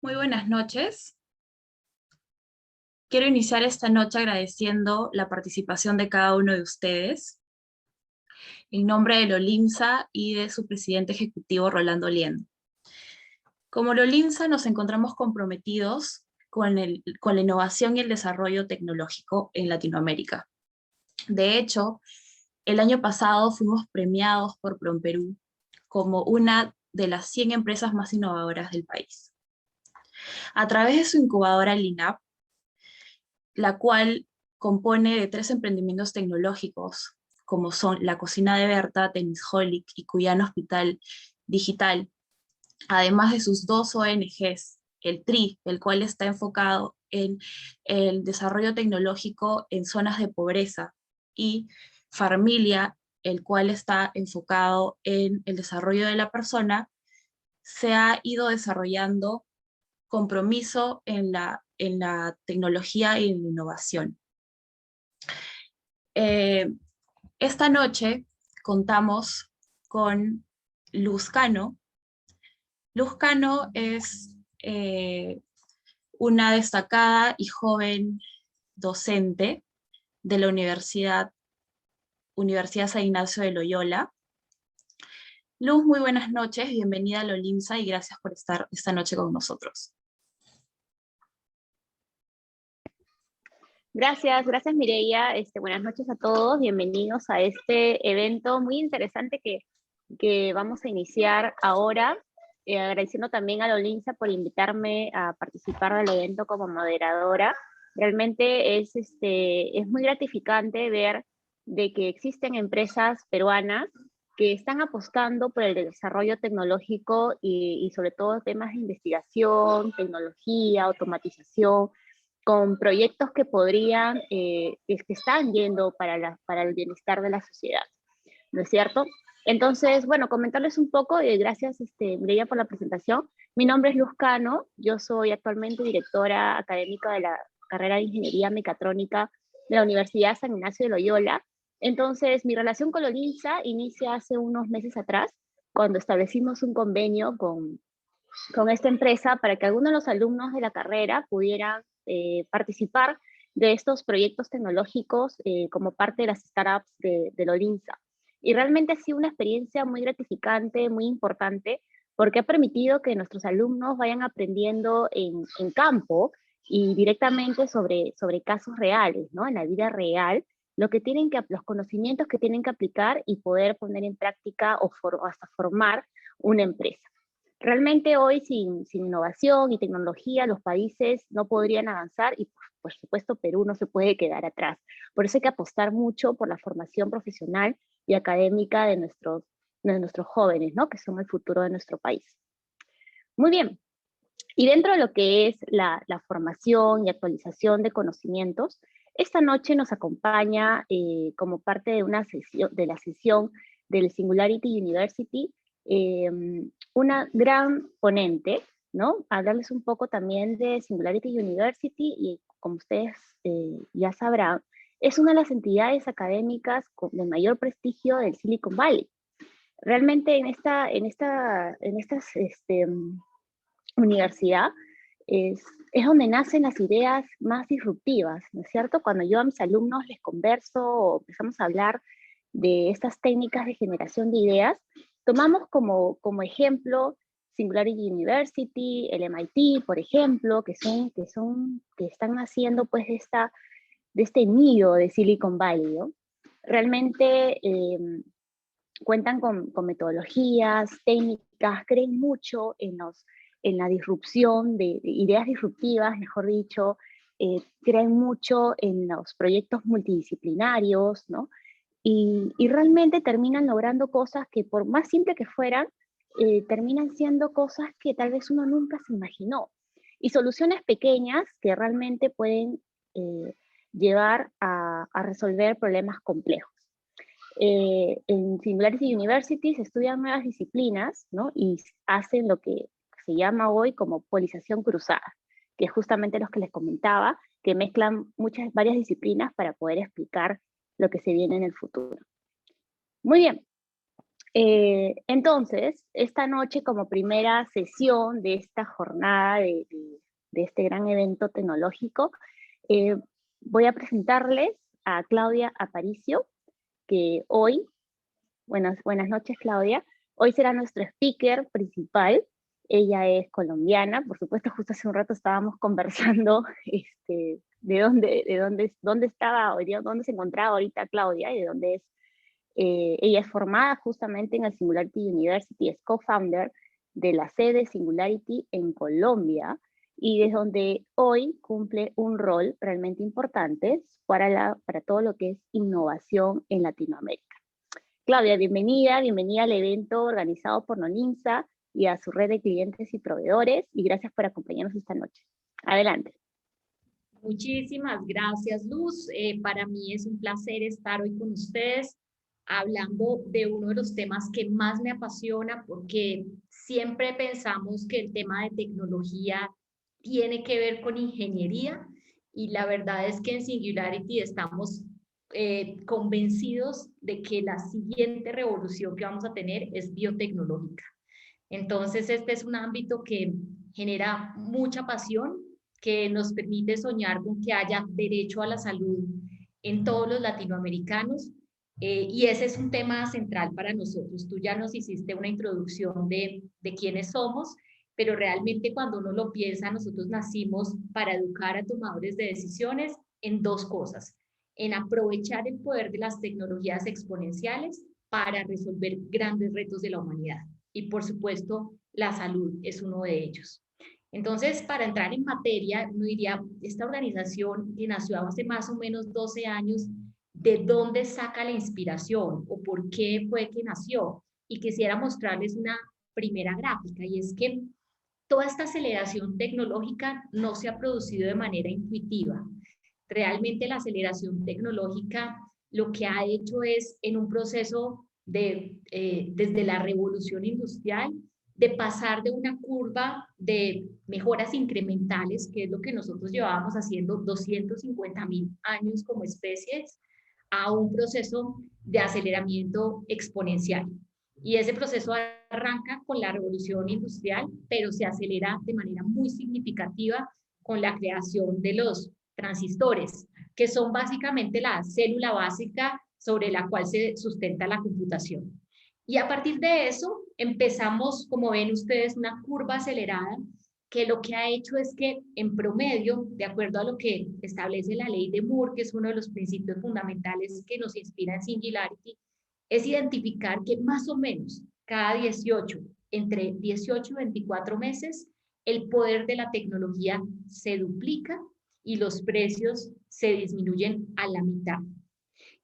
Muy buenas noches. Quiero iniciar esta noche agradeciendo la participación de cada uno de ustedes, en nombre de Lolinsa y de su presidente ejecutivo Rolando Liendo. Como Lolinsa nos encontramos comprometidos con la innovación y el desarrollo tecnológico en Latinoamérica. De hecho, el año pasado fuimos premiados por PROMPERÚ como una de las 100 empresas más innovadoras del país. A través de su incubadora LINAP, la cual compone de 3 emprendimientos tecnológicos, como son La Cocina de Berta, Tenisholic y Cuyano Hospital Digital, además de sus 2 ONGs, el TRI, el cual está enfocado en el desarrollo tecnológico en zonas de pobreza, y Farmilia, el cual está enfocado en el desarrollo de la persona. Se ha ido desarrollando compromiso en la tecnología y en la innovación. Esta noche contamos con Luz Cano. Luz Cano es una destacada y joven docente de la Universidad San Ignacio de Loyola. Luz, muy buenas noches, bienvenida a Lolinsa y gracias por estar esta noche con nosotros. Gracias Mireia. Buenas noches a todos, bienvenidos a este evento muy interesante que vamos a iniciar ahora. Agradeciendo también a Lolinsa por invitarme a participar del evento como moderadora. Realmente es muy gratificante ver de que existen empresas peruanas que están apostando por el desarrollo tecnológico y sobre todo temas de investigación, tecnología, automatización, con proyectos que podrían, que están yendo para el bienestar de la sociedad, ¿no es cierto? Entonces, bueno, comentarles un poco, gracias Mireia por la presentación. Mi nombre es Luz Cano, yo soy actualmente directora académica de la carrera de Ingeniería Mecatrónica de la Universidad San Ignacio de Loyola. Entonces, mi relación con Lolinsa inicia hace unos meses atrás, cuando establecimos un convenio con esta empresa para que algunos de los alumnos de la carrera pudieran participar de estos proyectos tecnológicos como parte de las startups de Lolinsa. Y realmente ha sido una experiencia muy gratificante, muy importante, porque ha permitido que nuestros alumnos vayan aprendiendo en campo y directamente sobre casos reales, ¿no? En la vida real, los conocimientos que tienen que aplicar y poder poner en práctica o hasta formar una empresa. Realmente hoy sin innovación y tecnología los países no podrían avanzar y por supuesto Perú no se puede quedar atrás. Por eso hay que apostar mucho por la formación profesional y académica de nuestros jóvenes, ¿no? Que son el futuro de nuestro país. Muy bien, y dentro de lo que es la formación y actualización de conocimientos, esta noche nos acompaña como parte de la sesión del Singularity University, una gran ponente, ¿no? Hablarles un poco también de Singularity University y como ustedes ya sabrán, es una de las entidades académicas de mayor prestigio del Silicon Valley. Realmente en esta universidad es donde nacen las ideas más disruptivas, ¿no es cierto? Cuando yo a mis alumnos les converso o empezamos a hablar de estas técnicas de generación de ideas, tomamos como ejemplo Singularity University, el MIT, por ejemplo, que están haciendo pues de este nido de Silicon Valley, ¿no? Realmente cuentan con metodologías, técnicas, creen mucho en la disrupción de ideas disruptivas, mejor dicho, creen mucho en los proyectos multidisciplinarios, ¿no? Y realmente terminan logrando cosas que por más simple que fueran, terminan siendo cosas que tal vez uno nunca se imaginó. Y soluciones pequeñas que realmente pueden llevar a resolver problemas complejos. En Singularity University se estudian nuevas disciplinas, ¿no? Y hacen lo que se llama hoy como polización cruzada, que es justamente los que les comentaba, que mezclan varias disciplinas para poder explicar lo que se viene en el futuro. Muy bien. Entonces, esta noche como primera sesión de esta jornada de este gran evento tecnológico, eh, voy a presentarles a Claudia Aparicio, que hoy, buenas noches Claudia, hoy será nuestro speaker principal. Ella es colombiana, por supuesto, justo hace un rato estábamos conversando dónde estaba, dónde se encontraba ahorita Claudia y de dónde es. Ella es formada justamente en el Singularity University, es co-founder de la sede Singularity en Colombia y es donde hoy cumple un rol realmente importante para todo lo que es innovación en Latinoamérica. Claudia, bienvenida al evento organizado por Nolinsa y a su red de clientes y proveedores, y gracias por acompañarnos esta noche. Adelante. Muchísimas gracias, Luz. Para mí es un placer estar hoy con ustedes hablando de uno de los temas que más me apasiona, porque siempre pensamos que el tema de tecnología tiene que ver con ingeniería, y la verdad es que en Singularity estamos convencidos de que la siguiente revolución que vamos a tener es biotecnológica. Entonces, este es un ámbito que genera mucha pasión, que nos permite soñar con que haya derecho a la salud en todos los latinoamericanos, y ese es un tema central para nosotros. Tú ya nos hiciste una introducción de quiénes somos, pero realmente cuando uno lo piensa, nosotros nacimos para educar a tomadores de decisiones en dos cosas: en aprovechar el poder de las tecnologías exponenciales para resolver grandes retos de la humanidad. Y por supuesto, la salud es uno de ellos. Entonces, para entrar en materia, uno diría, esta organización que nació hace más o menos 12 años, ¿de dónde saca la inspiración o por qué fue que nació? Y quisiera mostrarles una primera gráfica, y es que toda esta aceleración tecnológica no se ha producido de manera intuitiva. Realmente la aceleración tecnológica lo que ha hecho es, en un proceso desde la revolución industrial, de pasar de una curva de mejoras incrementales, que es lo que nosotros llevábamos haciendo 250.000 años como especies, a un proceso de aceleramiento exponencial. Y ese proceso arranca con la revolución industrial, pero se acelera de manera muy significativa con la creación de los transistores, que son básicamente la célula básica sobre la cual se sustenta la computación. Y a partir de eso empezamos, como ven ustedes, una curva acelerada que lo que ha hecho es que, en promedio, de acuerdo a lo que establece la ley de Moore, que es uno de los principios fundamentales que nos inspira en Singularity, es identificar que más o menos cada 18, entre 18 y 24 meses, el poder de la tecnología se duplica y los precios se disminuyen a la mitad.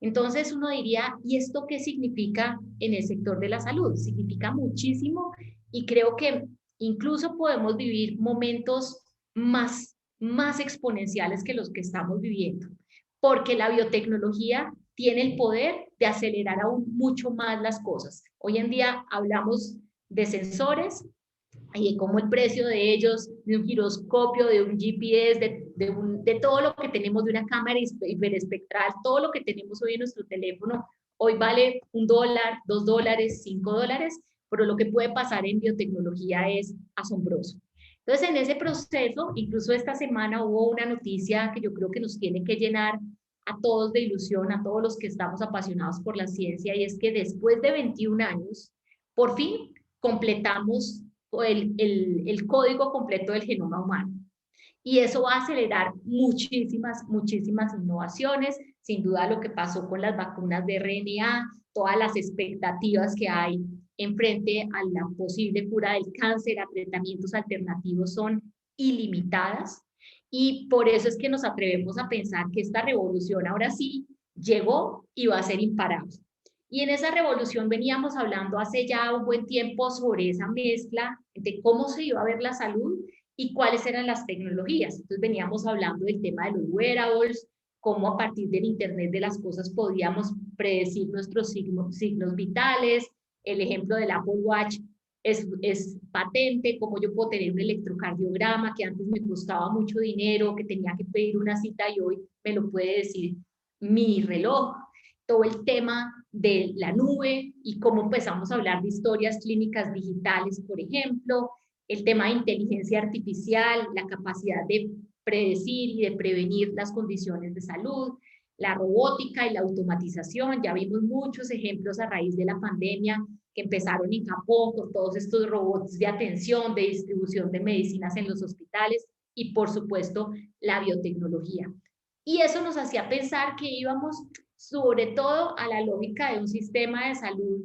Entonces uno diría, ¿y esto qué significa en el sector de la salud? Significa muchísimo, y creo que incluso podemos vivir momentos más exponenciales que los que estamos viviendo, porque la biotecnología tiene el poder de acelerar aún mucho más las cosas. Hoy en día hablamos de sensores y de cómo el precio de ellos, de un giroscopio, de un GPS, de todo lo que tenemos, de una cámara hiperespectral, todo lo que tenemos hoy en nuestro teléfono, hoy vale $1, $2, $5, pero lo que puede pasar en biotecnología es asombroso. Entonces, en ese proceso, incluso esta semana hubo una noticia que yo creo que nos tiene que llenar a todos de ilusión, a todos los que estamos apasionados por la ciencia, y es que después de 21 años, por fin completamos el código completo del genoma humano. Y eso va a acelerar muchísimas innovaciones. Sin duda lo que pasó con las vacunas de RNA, todas las expectativas que hay en frente a la posible cura del cáncer, a tratamientos alternativos, son ilimitadas. Y por eso es que nos atrevemos a pensar que esta revolución ahora sí llegó y va a ser imparable. Y en esa revolución veníamos hablando hace ya un buen tiempo sobre esa mezcla de cómo se iba a ver la salud y cuáles eran las tecnologías. Entonces veníamos hablando del tema de los wearables, cómo a partir del Internet de las cosas podíamos predecir nuestros signos vitales. El ejemplo del Apple Watch es patente, cómo yo puedo tener un electrocardiograma que antes me costaba mucho dinero, que tenía que pedir una cita, y hoy me lo puede decir mi reloj. todo el tema de la nube y cómo empezamos a hablar de historias clínicas digitales, por ejemplo, el tema de inteligencia artificial, la capacidad de predecir y de prevenir las condiciones de salud, la robótica y la automatización. Ya vimos muchos ejemplos a raíz de la pandemia que empezaron en Japón con todos estos robots de atención, de distribución de medicinas en los hospitales y, por supuesto, la biotecnología. Y eso nos hacía pensar que íbamos sobre todo a la lógica de un sistema de salud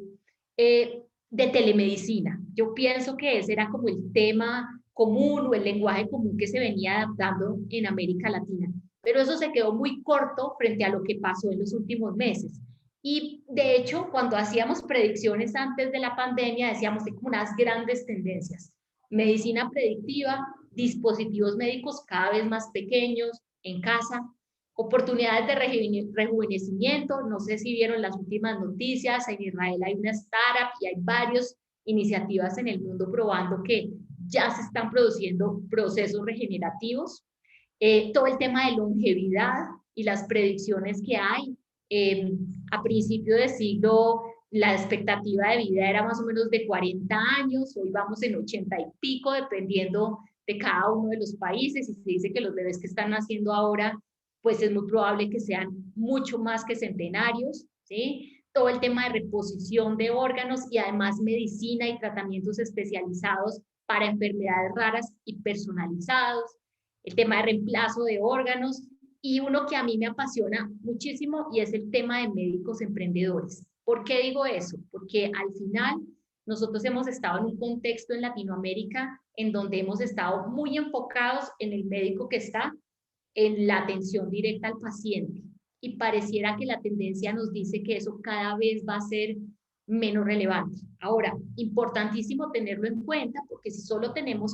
de telemedicina. Yo pienso que ese era como el tema común o el lenguaje común que se venía adaptando en América Latina. Pero eso se quedó muy corto frente a lo que pasó en los últimos meses. Y de hecho, cuando hacíamos predicciones antes de la pandemia, decíamos que como unas grandes tendencias. Medicina predictiva, dispositivos médicos cada vez más pequeños, en casa, oportunidades de rejuvenecimiento. No sé si vieron las últimas noticias, en Israel hay una startup y hay varias iniciativas en el mundo probando que ya se están produciendo procesos regenerativos. Todo el tema de longevidad y las predicciones que hay. A principio de siglo la expectativa de vida era más o menos de 40 años, hoy vamos en 80 y pico, dependiendo de cada uno de los países, y se dice que los bebés que están naciendo ahora, pues es muy probable que sean mucho más que centenarios, ¿sí? Todo el tema de reposición de órganos y además medicina y tratamientos especializados para enfermedades raras y personalizados, el tema de reemplazo de órganos, y uno que a mí me apasiona muchísimo y es el tema de médicos emprendedores. ¿Por qué digo eso? Porque al final nosotros hemos estado en un contexto en Latinoamérica en donde hemos estado muy enfocados en el médico que está en la atención directa al paciente, y pareciera que la tendencia nos dice que eso cada vez va a ser menos relevante. Ahora, importantísimo tenerlo en cuenta, porque si solo tenemos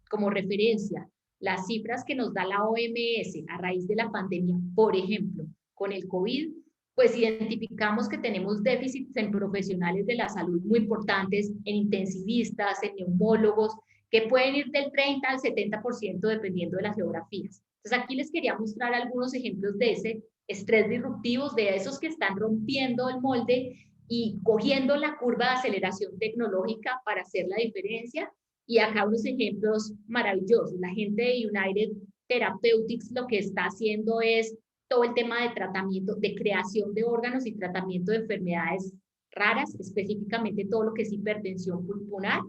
como referencia las cifras que nos da la OMS a raíz de la pandemia, por ejemplo, con el COVID, pues identificamos que tenemos déficits en profesionales de la salud muy importantes, en intensivistas, en neumólogos, que pueden ir del 30 al 70% dependiendo de las geografías. Entonces aquí les quería mostrar algunos ejemplos de ese estrés disruptivo, de esos que están rompiendo el molde y cogiendo la curva de aceleración tecnológica para hacer la diferencia. Y acá unos ejemplos maravillosos. La gente de United Therapeutics lo que está haciendo es todo el tema de tratamiento, de creación de órganos y tratamiento de enfermedades raras, específicamente todo lo que es hipertensión pulmonar.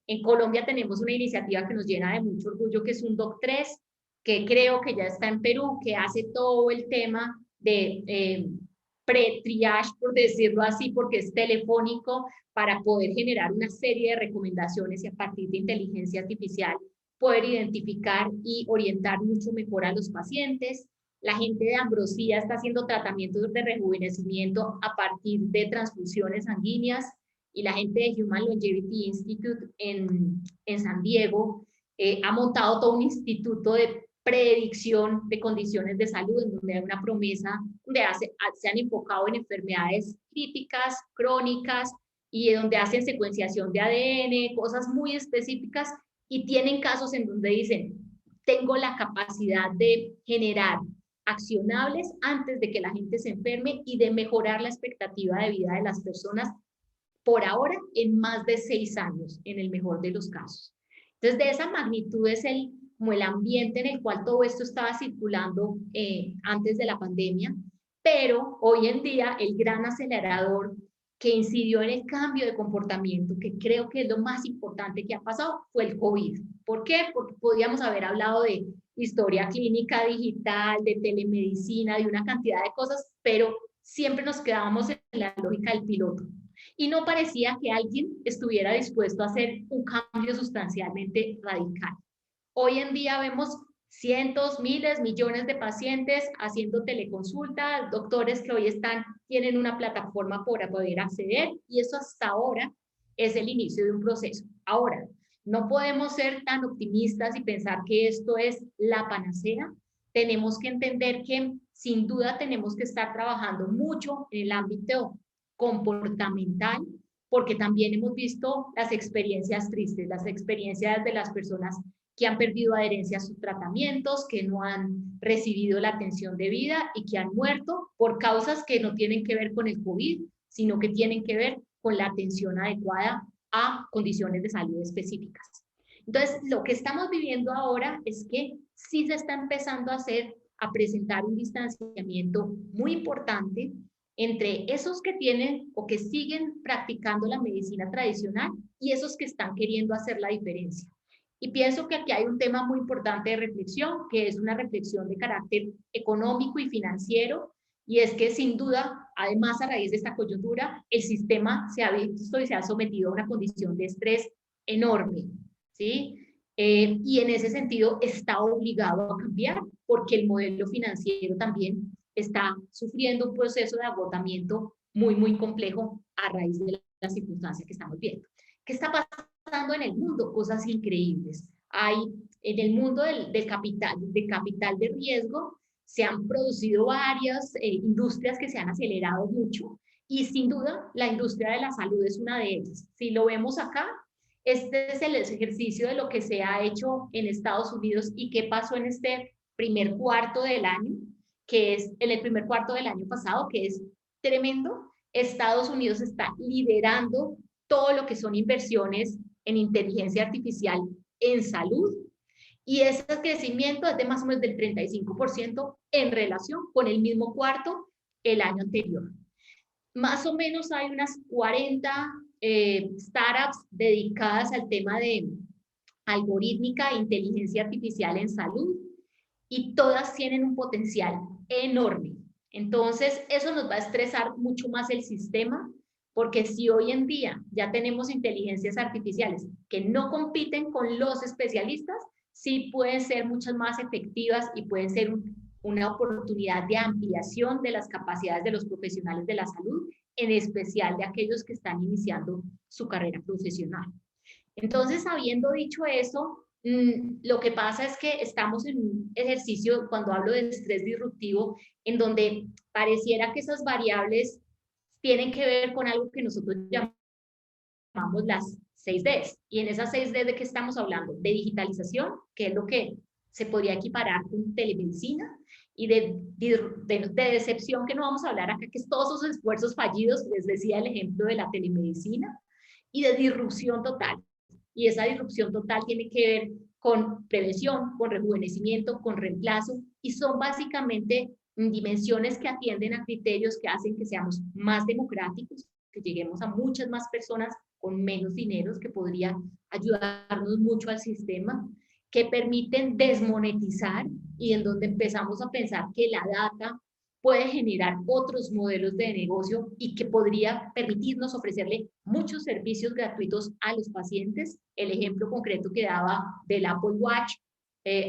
En Colombia tenemos una iniciativa que nos llena de mucho orgullo, que es un Doc3, que creo que ya está en Perú, que hace todo el tema de pre-triage, por decirlo así, porque es telefónico, para poder generar una serie de recomendaciones y a partir de inteligencia artificial poder identificar y orientar mucho mejor a los pacientes. La gente de Ambrosía está haciendo tratamientos de rejuvenecimiento a partir de transfusiones sanguíneas, y la gente de Human Longevity Institute en San Diego ha montado todo un instituto de predicción de condiciones de salud, en donde hay una promesa, donde se han enfocado en enfermedades críticas, crónicas, y donde hacen secuenciación de ADN, cosas muy específicas, y tienen casos en donde dicen, tengo la capacidad de generar accionables antes de que la gente se enferme y de mejorar la expectativa de vida de las personas, por ahora en más de 6 años, en el mejor de los casos. Entonces, de esa magnitud es como el ambiente en el cual todo esto estaba circulando antes de la pandemia, pero hoy en día el gran acelerador que incidió en el cambio de comportamiento, que creo que es lo más importante que ha pasado, fue el COVID. ¿Por qué? Porque podíamos haber hablado de historia clínica digital, de telemedicina, de una cantidad de cosas, pero siempre nos quedábamos en la lógica del piloto. Y no parecía que alguien estuviera dispuesto a hacer un cambio sustancialmente radical. Hoy en día vemos cientos, miles, millones de pacientes haciendo teleconsultas, doctores que hoy tienen una plataforma para poder acceder, y eso hasta ahora es el inicio de un proceso. Ahora, no podemos ser tan optimistas y pensar que esto es la panacea. Tenemos que entender que sin duda tenemos que estar trabajando mucho en el ámbito comportamental, porque también hemos visto las experiencias tristes, las experiencias de las personas que han perdido adherencia a sus tratamientos, que no han recibido la atención debida y que han muerto por causas que no tienen que ver con el COVID, sino que tienen que ver con la atención adecuada a condiciones de salud específicas. Entonces, lo que estamos viviendo ahora es que sí se está empezando a presentar un distanciamiento muy importante entre esos que tienen o que siguen practicando la medicina tradicional y esos que están queriendo hacer la diferencia. Y pienso que aquí hay un tema muy importante de reflexión, que es una reflexión de carácter económico y financiero, y es que sin duda, además a raíz de esta coyuntura, el sistema se ha visto y se ha sometido a una condición de estrés enorme, ¿sí? Y en ese sentido está obligado a cambiar porque el modelo financiero también está sufriendo un proceso de agotamiento muy, muy complejo a raíz de las circunstancias que estamos viendo. ¿Qué está pasando en el mundo? Cosas increíbles. Hay en el mundo del capital de riesgo, se han producido varias industrias que se han acelerado mucho y sin duda la industria de la salud es una de ellas. Si lo vemos acá, este es el ejercicio de lo que se ha hecho en Estados Unidos y qué pasó en este primer cuarto del año, que es en el primer cuarto del año pasado, que es tremendo. Estados Unidos está liderando todo lo que son inversiones en inteligencia artificial en salud, y ese crecimiento es de más o menos del 35% en relación con el mismo cuarto el año anterior. Más o menos hay unas 40 startups dedicadas al tema de algorítmica e inteligencia artificial en salud, y todas tienen un potencial enorme. Entonces, eso nos va a estresar mucho más el sistema, porque si hoy en día ya tenemos inteligencias artificiales que no compiten con los especialistas, sí pueden ser muchas más efectivas y pueden ser una oportunidad de ampliación de las capacidades de los profesionales de la salud, en especial de aquellos que están iniciando su carrera profesional. Entonces, habiendo dicho eso, lo que pasa es que estamos en un ejercicio, cuando hablo de estrés disruptivo, en donde pareciera que esas variables tienen que ver con algo que nosotros llamamos las 6Ds. Y en esas 6Ds, ¿de qué estamos hablando? De digitalización, que es lo que se podría equiparar con telemedicina, y de decepción, que no vamos a hablar acá, que es todos esos esfuerzos fallidos, les decía el ejemplo de la telemedicina, y de disrupción total. Y esa disrupción total tiene que ver con prevención, con rejuvenecimiento, con reemplazo, y son básicamente dimensiones que atienden a criterios que hacen que seamos más democráticos, que lleguemos a muchas más personas con menos dineros, que podría ayudarnos mucho al sistema, que permiten desmonetizar y en donde empezamos a pensar que la data puede generar otros modelos de negocio y que podría permitirnos ofrecerle muchos servicios gratuitos a los pacientes. El ejemplo concreto que daba del Apple Watch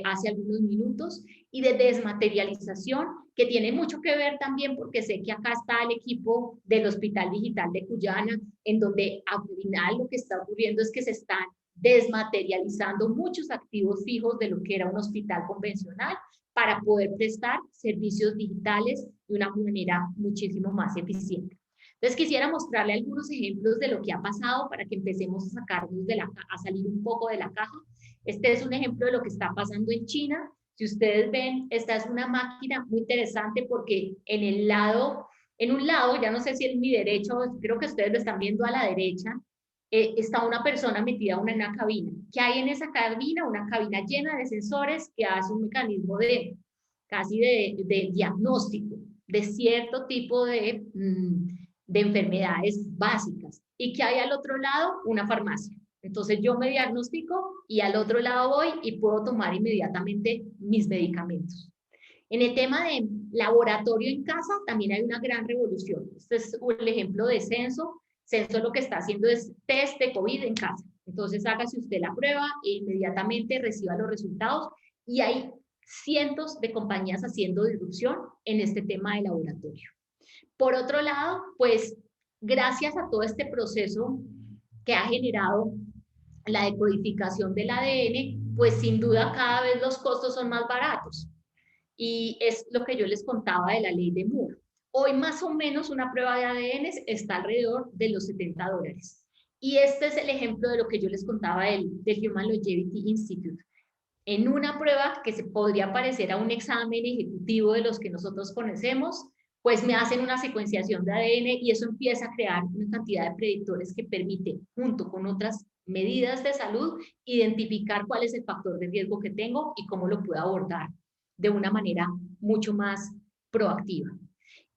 hace algunos minutos, y de desmaterialización, que tiene mucho que ver también porque sé que acá está el equipo del Hospital Digital de Cuyana, en donde al final lo que está ocurriendo es que se están desmaterializando muchos activos fijos de lo que era un hospital convencional para poder prestar servicios digitales de una manera muchísimo más eficiente. Entonces quisiera mostrarle algunos ejemplos de lo que ha pasado para que empecemos a sacarnos a salir un poco de la caja. Este es un ejemplo de lo que está pasando en China. Si ustedes ven, esta es una máquina muy interesante porque en un lado, ya no sé si es mi derecho, creo que ustedes lo están viendo a la derecha, está una persona metida en una cabina. ¿Qué hay en esa cabina? Una cabina llena de sensores que hace un mecanismo casi de diagnóstico de cierto tipo de enfermedades básicas. ¿Y qué hay al otro lado? Una farmacia. Entonces yo me diagnostico y al otro lado voy y puedo tomar inmediatamente mis medicamentos. En el tema de laboratorio en casa también hay una gran revolución. Este es el ejemplo de Censo. Censo lo que está haciendo es test de COVID en casa. Entonces hágase usted la prueba e inmediatamente reciba los resultados, y hay cientos de compañías haciendo disrupción en este tema de laboratorio. Por otro lado, pues gracias a todo este proceso que ha generado la decodificación del ADN, pues sin duda cada vez los costos son más baratos. Y es lo que yo les contaba de la ley de Moore. Hoy más o menos una prueba de ADN está alrededor de los $70. Y este es el ejemplo de lo que yo les contaba del Human Longevity Institute. en una prueba que se podría parecer a un examen ejecutivo de los que nosotros conocemos, pues me hacen una secuenciación de ADN y eso empieza a crear una cantidad de predictores que permite, junto con otras medidas de salud, identificar cuál es el factor de riesgo que tengo y cómo lo puedo abordar de una manera mucho más proactiva.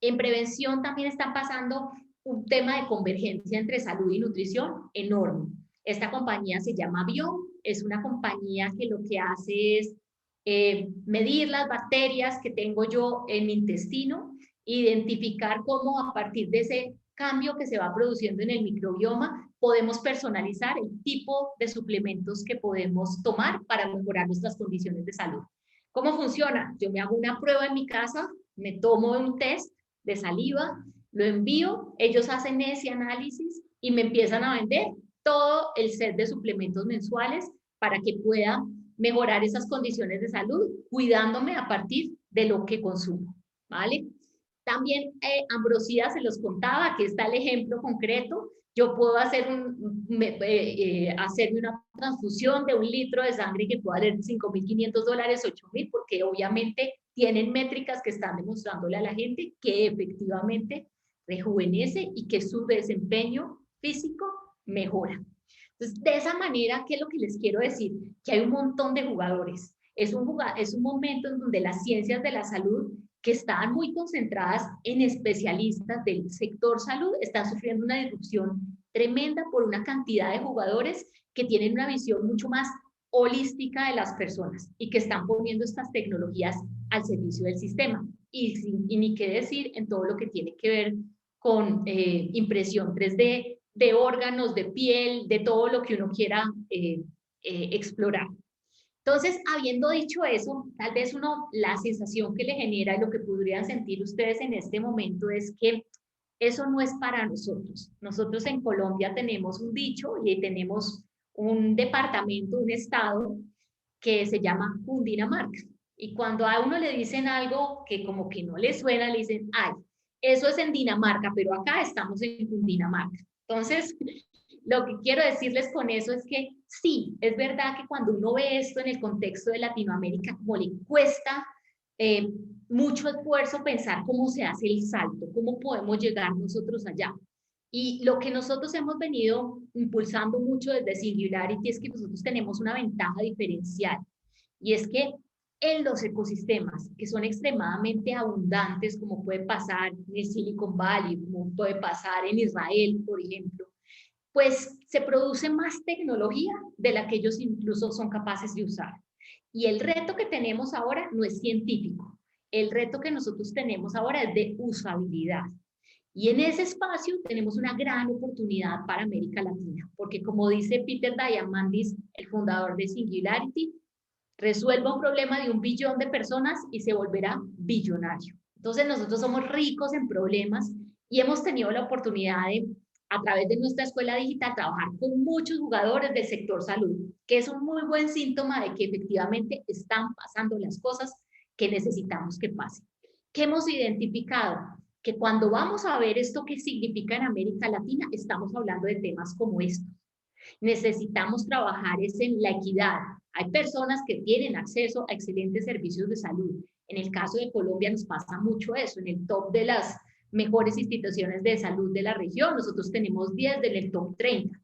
En prevención también está pasando un tema de convergencia entre salud y nutrición enorme. Esta compañía se llama Biome, es una compañía que lo que hace es medir las bacterias que tengo yo en mi intestino, identificar cómo a partir de ese cambio que se va produciendo en el microbioma podemos personalizar el tipo de suplementos que podemos tomar para mejorar nuestras condiciones de salud. ¿Cómo funciona? Yo me hago una prueba en mi casa, me tomo un test de saliva, lo envío, ellos hacen ese análisis y me empiezan a vender todo el set de suplementos mensuales para que pueda mejorar esas condiciones de salud, cuidándome a partir de lo que consumo, ¿vale? También Ambrosía se los contaba, aquí está el ejemplo concreto. Yo puedo hacerme una transfusión de 1 litro de sangre que pueda valer $5.500, $8.000, porque obviamente tienen métricas que están demostrándole a la gente que efectivamente rejuvenece y que su desempeño físico mejora. Entonces, de esa manera, ¿qué es lo que les quiero decir? Que hay un montón de jugadores. Es un momento en donde las ciencias de la salud, que estaban muy concentradas en especialistas del sector salud, están sufriendo una disrupción tremenda por una cantidad de jugadores que tienen una visión mucho más holística de las personas y que están poniendo estas tecnologías al servicio del sistema. Y ni qué decir en todo lo que tiene que ver con impresión 3D, de órganos, de piel, de todo lo que uno quiera explorar. Entonces, habiendo dicho eso, tal vez la sensación que le genera y lo que podrían sentir ustedes en este momento es que eso no es para nosotros. Nosotros en Colombia tenemos un dicho y tenemos un departamento, un estado que se llama Cundinamarca. Y cuando a uno le dicen algo que como que no le suena, le dicen, ay, eso es en Dinamarca, pero acá estamos en Cundinamarca. Entonces, lo que quiero decirles con eso es que sí, es verdad que cuando uno ve esto en el contexto de Latinoamérica, como le cuesta mucho esfuerzo pensar cómo se hace el salto, cómo podemos llegar nosotros allá. Y lo que nosotros hemos venido impulsando mucho desde Singularity es que nosotros tenemos una ventaja diferencial, y es que en los ecosistemas que son extremadamente abundantes, como puede pasar en el Silicon Valley, como puede pasar en Israel, por ejemplo, pues se produce más tecnología de la que ellos incluso son capaces de usar. Y el reto que tenemos ahora no es científico, el reto que nosotros tenemos ahora es de usabilidad. Y en ese espacio tenemos una gran oportunidad para América Latina, porque como dice Peter Diamandis, el fundador de Singularity, resuelva un problema de 1 billón de personas y se volverá billonario. Entonces nosotros somos ricos en problemas y hemos tenido la oportunidad de, a través de nuestra escuela digital, trabajar con muchos jugadores del sector salud, que es un muy buen síntoma de que efectivamente están pasando las cosas que necesitamos que pasen. ¿Qué hemos identificado? Que cuando vamos a ver esto que significa en América Latina, estamos hablando de temas como estos. Necesitamos trabajar en la equidad. Hay personas que tienen acceso a excelentes servicios de salud. En el caso de Colombia nos pasa mucho eso. En el top de las mejores instituciones de salud de la región, nosotros tenemos 10 en el top 30.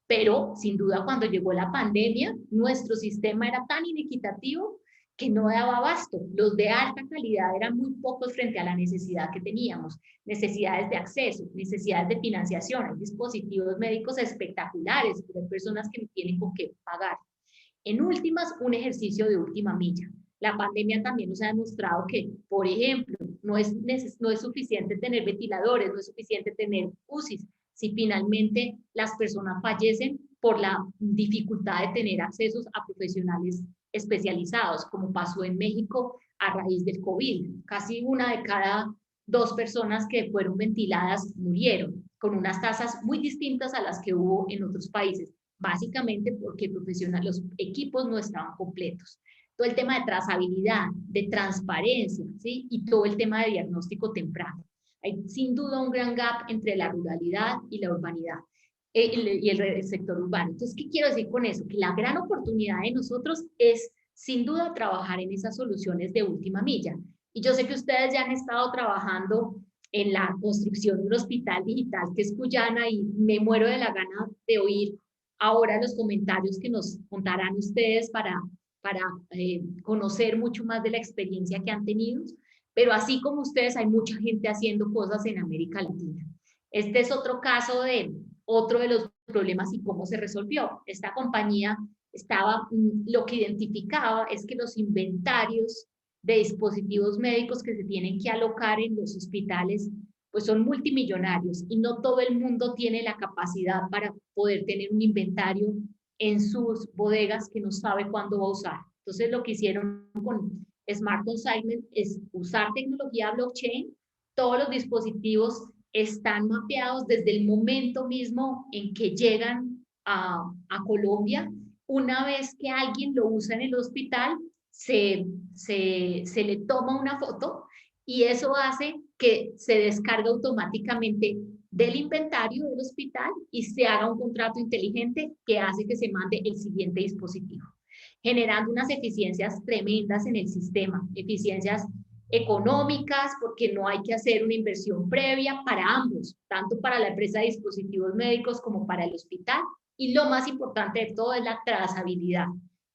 Pero, sin duda, cuando llegó la pandemia, nuestro sistema era tan inequitativo que no daba abasto. Los de alta calidad eran muy pocos frente a la necesidad que teníamos. Necesidades de acceso, necesidades de financiación, hay dispositivos médicos espectaculares, pero hay personas que no tienen con qué pagar. En últimas, un ejercicio de última milla. La pandemia también nos ha demostrado que, por ejemplo, no es suficiente tener ventiladores, no es suficiente tener UCIs, si finalmente las personas fallecen por la dificultad de tener accesos a profesionales especializados, como pasó en México a raíz del COVID. Casi 1 de cada 2 personas que fueron ventiladas murieron, con unas tasas muy distintas a las que hubo en otros países, básicamente porque los equipos no estaban completos. Todo el tema de trazabilidad, de transparencia, ¿sí? Y todo el tema de diagnóstico temprano. Hay sin duda un gran gap entre la ruralidad y la urbanidad. Y el sector urbano. Entonces, ¿qué quiero decir con eso? Que la gran oportunidad de nosotros es sin duda trabajar en esas soluciones de última milla. Y yo sé que ustedes ya han estado trabajando en la construcción de un hospital digital que es Cuyana y me muero de la gana de oír ahora los comentarios que nos contarán ustedes para conocer mucho más de la experiencia que han tenido. Pero así como ustedes, hay mucha gente haciendo cosas en América Latina. Este es otro caso de otro de los problemas y cómo se resolvió. Esta compañía estaba, lo que identificaba es que los inventarios de dispositivos médicos que se tienen que alocar en los hospitales pues son multimillonarios y no todo el mundo tiene la capacidad para poder tener un inventario en sus bodegas que no sabe cuándo va a usar. Entonces lo que hicieron con Smart Consignment es usar tecnología blockchain. Todos los dispositivos están mapeados desde el momento mismo en que llegan a Colombia. Una vez que alguien lo usa en el hospital, se le toma una foto y eso hace que se descargue automáticamente del inventario del hospital y se haga un contrato inteligente que hace que se mande el siguiente dispositivo, generando unas eficiencias tremendas en el sistema, eficiencias económicas, porque no hay que hacer una inversión previa para ambos, tanto para la empresa de dispositivos médicos como para el hospital. Y lo más importante de todo es la trazabilidad.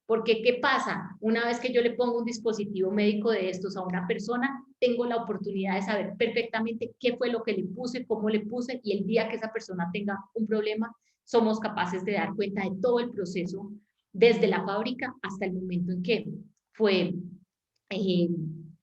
Porque, ¿qué pasa? Una vez que yo le pongo un dispositivo médico de estos a una persona, tengo la oportunidad de saber perfectamente qué fue lo que le puse, cómo le puse, y el día que esa persona tenga un problema, somos capaces de dar cuenta de todo el proceso, desde la fábrica hasta el momento en que fue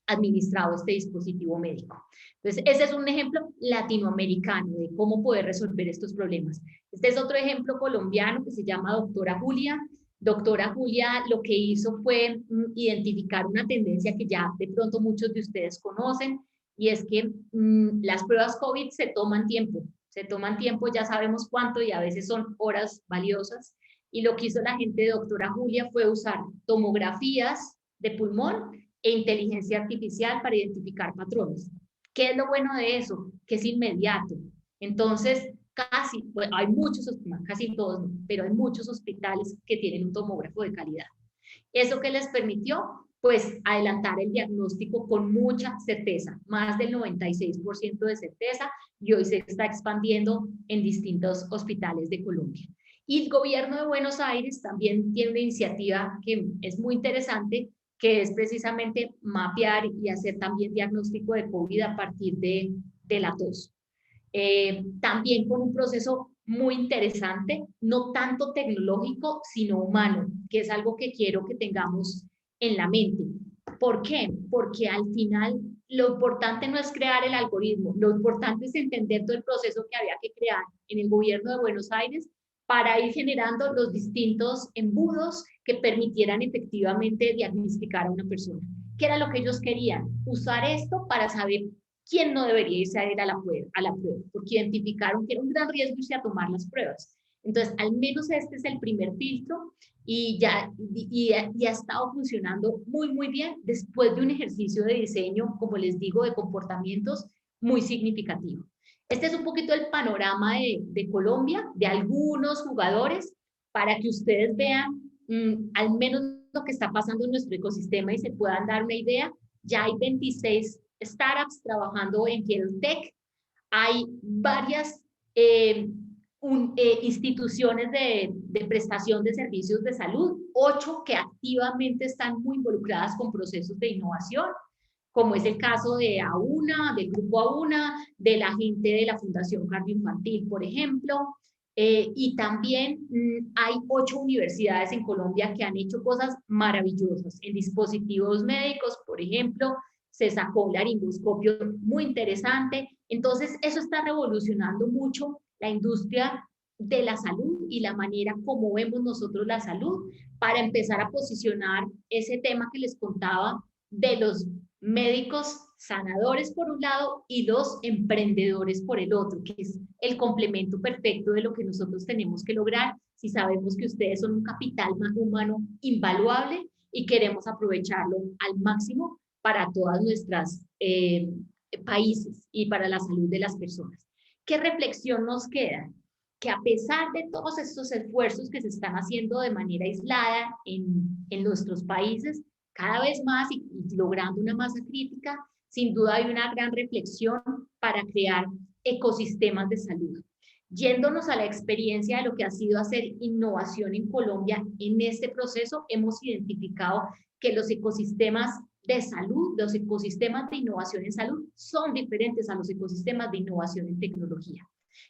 administrado este dispositivo médico. Entonces, ese es un ejemplo latinoamericano de cómo poder resolver estos problemas. Este es otro ejemplo colombiano que se llama Doctora Julia. Doctora Julia lo que hizo fue identificar una tendencia que ya de pronto muchos de ustedes conocen, y es que las pruebas COVID se toman tiempo, ya sabemos cuánto, y a veces son horas valiosas. Y lo que hizo la gente de Doctora Julia fue usar tomografías de pulmón e inteligencia artificial para identificar patrones. ¿Qué es lo bueno de eso? Que es inmediato. Entonces, hay muchos, casi todos, pero hay muchos hospitales que tienen un tomógrafo de calidad. ¿Eso qué les permitió? Pues adelantar el diagnóstico con mucha certeza, más del 96% de certeza, y hoy se está expandiendo en distintos hospitales de Colombia. Y el gobierno de Buenos Aires también tiene una iniciativa que es muy interesante, que es precisamente mapear y hacer también diagnóstico de COVID a partir de la tos. También con un proceso muy interesante, no tanto tecnológico, sino humano, que es algo que quiero que tengamos en la mente. ¿Por qué? Porque al final lo importante no es crear el algoritmo, lo importante es entender todo el proceso que había que crear en el gobierno de Buenos Aires para ir generando los distintos embudos que permitieran efectivamente diagnosticar a una persona. ¿Qué era lo que ellos querían? Usar esto para saber quién no debería irse a ir a la prueba, porque identificaron que era un gran riesgo irse a tomar las pruebas. Entonces, al menos este es el primer filtro y ya ha estado funcionando muy, muy bien después de un ejercicio de diseño, como les digo, de comportamientos muy significativo. Este es un poquito el panorama de Colombia, de algunos jugadores, para que ustedes vean al menos lo que está pasando en nuestro ecosistema y se puedan dar una idea. Ya hay 26 startups trabajando en HealthTech, hay varias instituciones de prestación de servicios de salud, 8 que activamente están muy involucradas con procesos de innovación, como es el caso de AUNA, del grupo AUNA, de la gente de la Fundación Cardioinfantil, por ejemplo, y también hay 8 universidades en Colombia que han hecho cosas maravillosas en dispositivos médicos, por ejemplo, se sacó un laringoscopio muy interesante. Entonces, eso está revolucionando mucho la industria de la salud y la manera como vemos nosotros la salud, para empezar a posicionar ese tema que les contaba de los médicos sanadores por un lado y los emprendedores por el otro, que es el complemento perfecto de lo que nosotros tenemos que lograr si sabemos que ustedes son un capital humano invaluable y queremos aprovecharlo al máximo para todas nuestras países y para la salud de las personas. ¿Qué reflexión nos queda? que a pesar de todos estos esfuerzos que se están haciendo de manera aislada en nuestros países, cada vez más y logrando una masa crítica, sin duda hay una gran reflexión para crear ecosistemas de salud. Yéndonos a la experiencia de lo que ha sido hacer innovación en Colombia, en este proceso hemos identificado que los ecosistemas de salud, los ecosistemas de innovación en salud son diferentes a los ecosistemas de innovación en tecnología.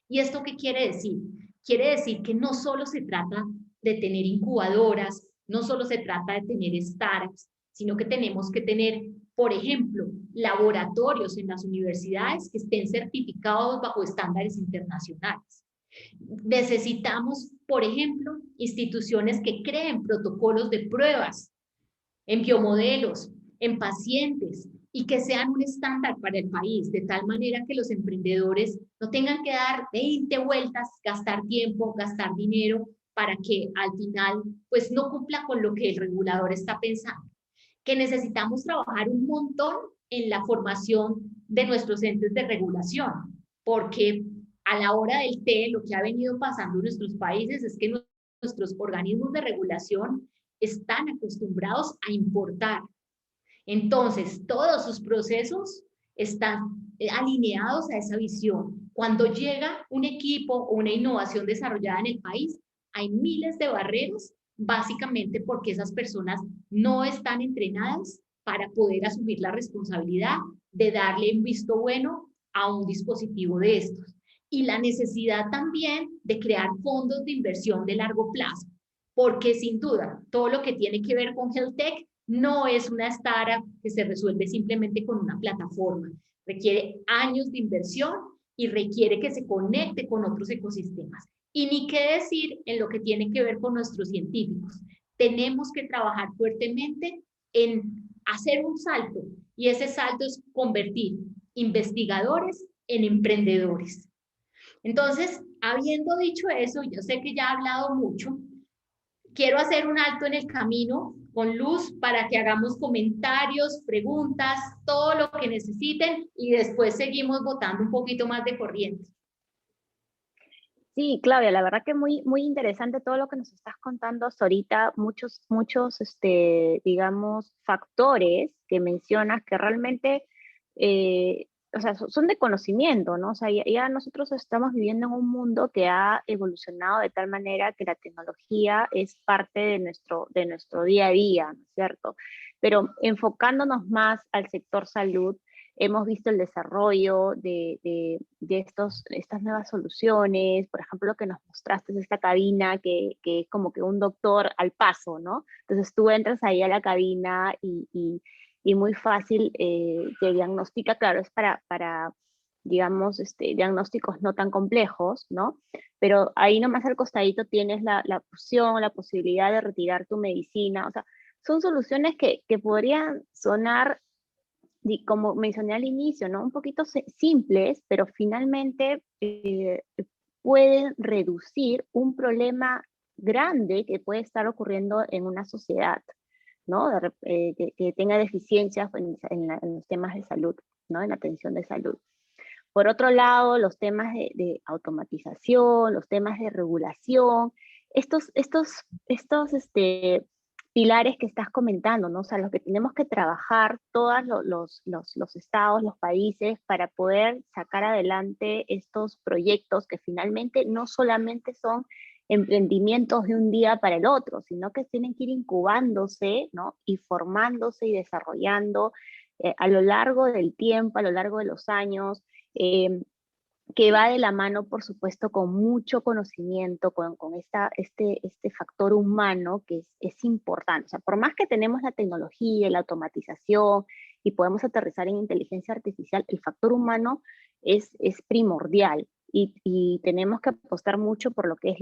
¿Y esto qué quiere decir? Quiere decir que no solo se trata de tener incubadoras, no solo se trata de tener startups, sino que tenemos que tener, por ejemplo, laboratorios en las universidades que estén certificados bajo estándares internacionales. Necesitamos, por ejemplo, instituciones que creen protocolos de pruebas en biomodelos, en pacientes, y que sean un estándar para el país, de tal manera que los emprendedores no tengan que dar 20 vueltas, gastar tiempo, gastar dinero, para que al final pues no cumpla con lo que el regulador está pensando. Que necesitamos trabajar un montón en la formación de nuestros entes de regulación, porque a la hora del té, lo que ha venido pasando en nuestros países es que nuestros organismos de regulación están acostumbrados a importar. Entonces, todos sus procesos están alineados a esa visión. Cuando llega un equipo o una innovación desarrollada en el país, hay miles de barreras, básicamente porque esas personas no están entrenadas para poder asumir la responsabilidad de darle un visto bueno a un dispositivo de estos. Y la necesidad también de crear fondos de inversión de largo plazo, porque sin duda, todo lo que tiene que ver con Health Tech no es una startup que se resuelve simplemente con una plataforma. Requiere años de inversión y requiere que se conecte con otros ecosistemas. Y ni qué decir en lo que tiene que ver con nuestros científicos. Tenemos que trabajar fuertemente en hacer un salto, y ese salto es convertir investigadores en emprendedores. Entonces, habiendo dicho eso, yo sé que ya he hablado mucho, quiero hacer un alto en el camino con Luz para que hagamos comentarios, preguntas, todo lo que necesiten, y después seguimos botando un poquito más de corriente. Sí, Claudia, la verdad que muy interesante todo lo que nos estás contando hasta ahorita, muchos, digamos, factores que mencionas que realmente, o sea, son de conocimiento, ¿no? O sea, ya nosotros estamos viviendo en un mundo que ha evolucionado de tal manera que la tecnología es parte de nuestro día a día, ¿no es cierto? Pero enfocándonos más al sector salud, hemos visto el desarrollo de estas nuevas soluciones, por ejemplo, lo que nos mostraste es esta cabina que es como que un doctor al paso, ¿no? Entonces tú entras ahí a la cabina y muy fácil te diagnostica, claro, es para digamos, diagnósticos no tan complejos, ¿no? Pero ahí nomás al costadito tienes la opción, la posibilidad de retirar tu medicina, o sea, son soluciones que podrían sonar, como mencioné al inicio, ¿no? Un poquito simples, pero finalmente pueden reducir un problema grande que puede estar ocurriendo en una sociedad, ¿no? Que tenga deficiencias en los temas de salud, ¿no? En la atención de salud. Por otro lado, los temas de automatización, los temas de regulación, estos pilares que estás comentando, ¿no? O sea, los que tenemos que trabajar todos los estados, los países, para poder sacar adelante estos proyectos que finalmente no solamente son emprendimientos de un día para el otro, sino que tienen que ir incubándose, ¿no? Y formándose y desarrollando a lo largo del tiempo, a lo largo de los años, eh, que va de la mano, por supuesto, con mucho conocimiento, con este factor humano que es importante. O sea, por más que tenemos la tecnología, la automatización y podemos aterrizar en inteligencia artificial, el factor humano es primordial y tenemos que apostar mucho por lo que es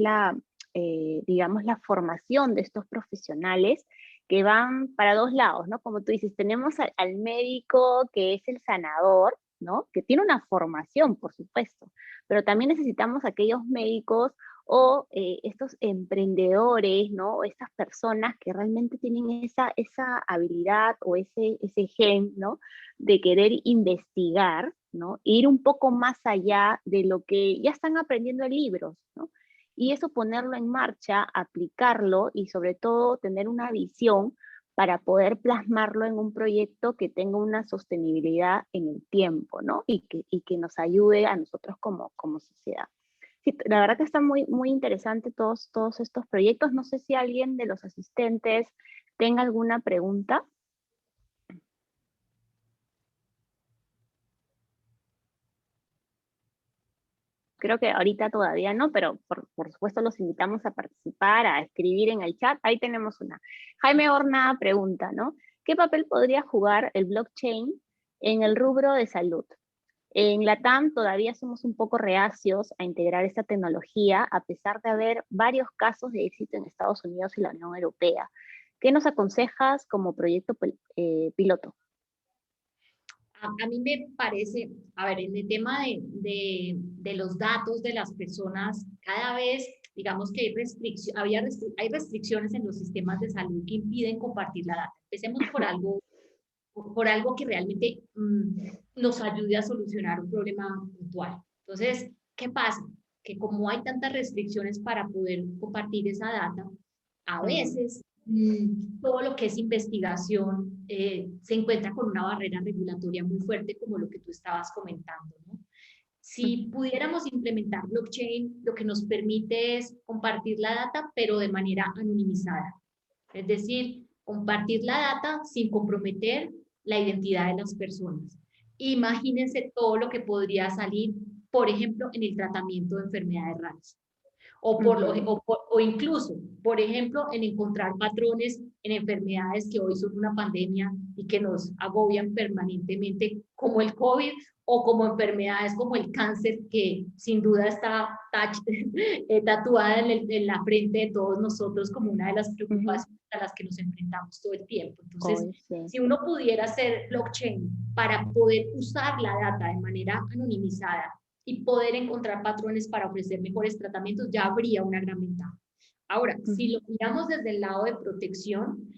digamos, la formación de estos profesionales que van para dos lados, ¿no? Como tú dices, tenemos al médico que es el sanador, ¿no? Que tiene una formación, por supuesto, pero también necesitamos aquellos médicos o estos emprendedores, ¿no? O estas personas que realmente tienen esa habilidad o ese gen, ¿no? De querer investigar, ¿no? E ir un poco más allá de lo que ya están aprendiendo en libros, ¿no? y eso ponerlo en marcha, aplicarlo y sobre todo tener una visión para poder plasmarlo en un proyecto que tenga una sostenibilidad en el tiempo, ¿no? Y que nos ayude a nosotros como sociedad. Sí, la verdad que está muy interesante todos estos proyectos. No sé si alguien de los asistentes tenga alguna pregunta. Creo que ahorita todavía no, pero por supuesto los invitamos a participar, a escribir en el chat. Ahí tenemos una. Jaime Horna pregunta, ¿no? ¿Qué papel podría jugar el blockchain en el rubro de salud? En LATAM todavía somos un poco reacios a integrar esta tecnología, a pesar de haber varios casos de éxito en Estados Unidos y la Unión Europea. ¿Qué nos aconsejas como proyecto piloto? A mí me parece, a ver, en el tema de los datos de las personas, cada vez, digamos que hay restricciones en los sistemas de salud que impiden compartir la data. Empecemos por algo que realmente nos ayude a solucionar un problema puntual. Entonces, ¿qué pasa? Que como hay tantas restricciones para poder compartir esa data, a veces todo lo que es investigación se encuentra con una barrera regulatoria muy fuerte, como lo que tú estabas comentando, ¿no? Si pudiéramos implementar blockchain, lo que nos permite es compartir la data, pero de manera anonimizada. Es decir, compartir la data sin comprometer la identidad de las personas. Imagínense todo lo que podría salir, por ejemplo, en el tratamiento de enfermedades raras. O incluso, por ejemplo, en encontrar patrones en enfermedades que hoy son una pandemia y que nos agobian permanentemente, como el COVID, o como enfermedades como el cáncer, que sin duda está tatuada en la frente de todos nosotros como una de las preocupaciones a las que nos enfrentamos todo el tiempo. Entonces, si uno pudiera hacer blockchain para poder usar la data de manera anonimizada y poder encontrar patrones para ofrecer mejores tratamientos, ya habría una gran ventaja. Ahora, si lo miramos desde el lado de protección,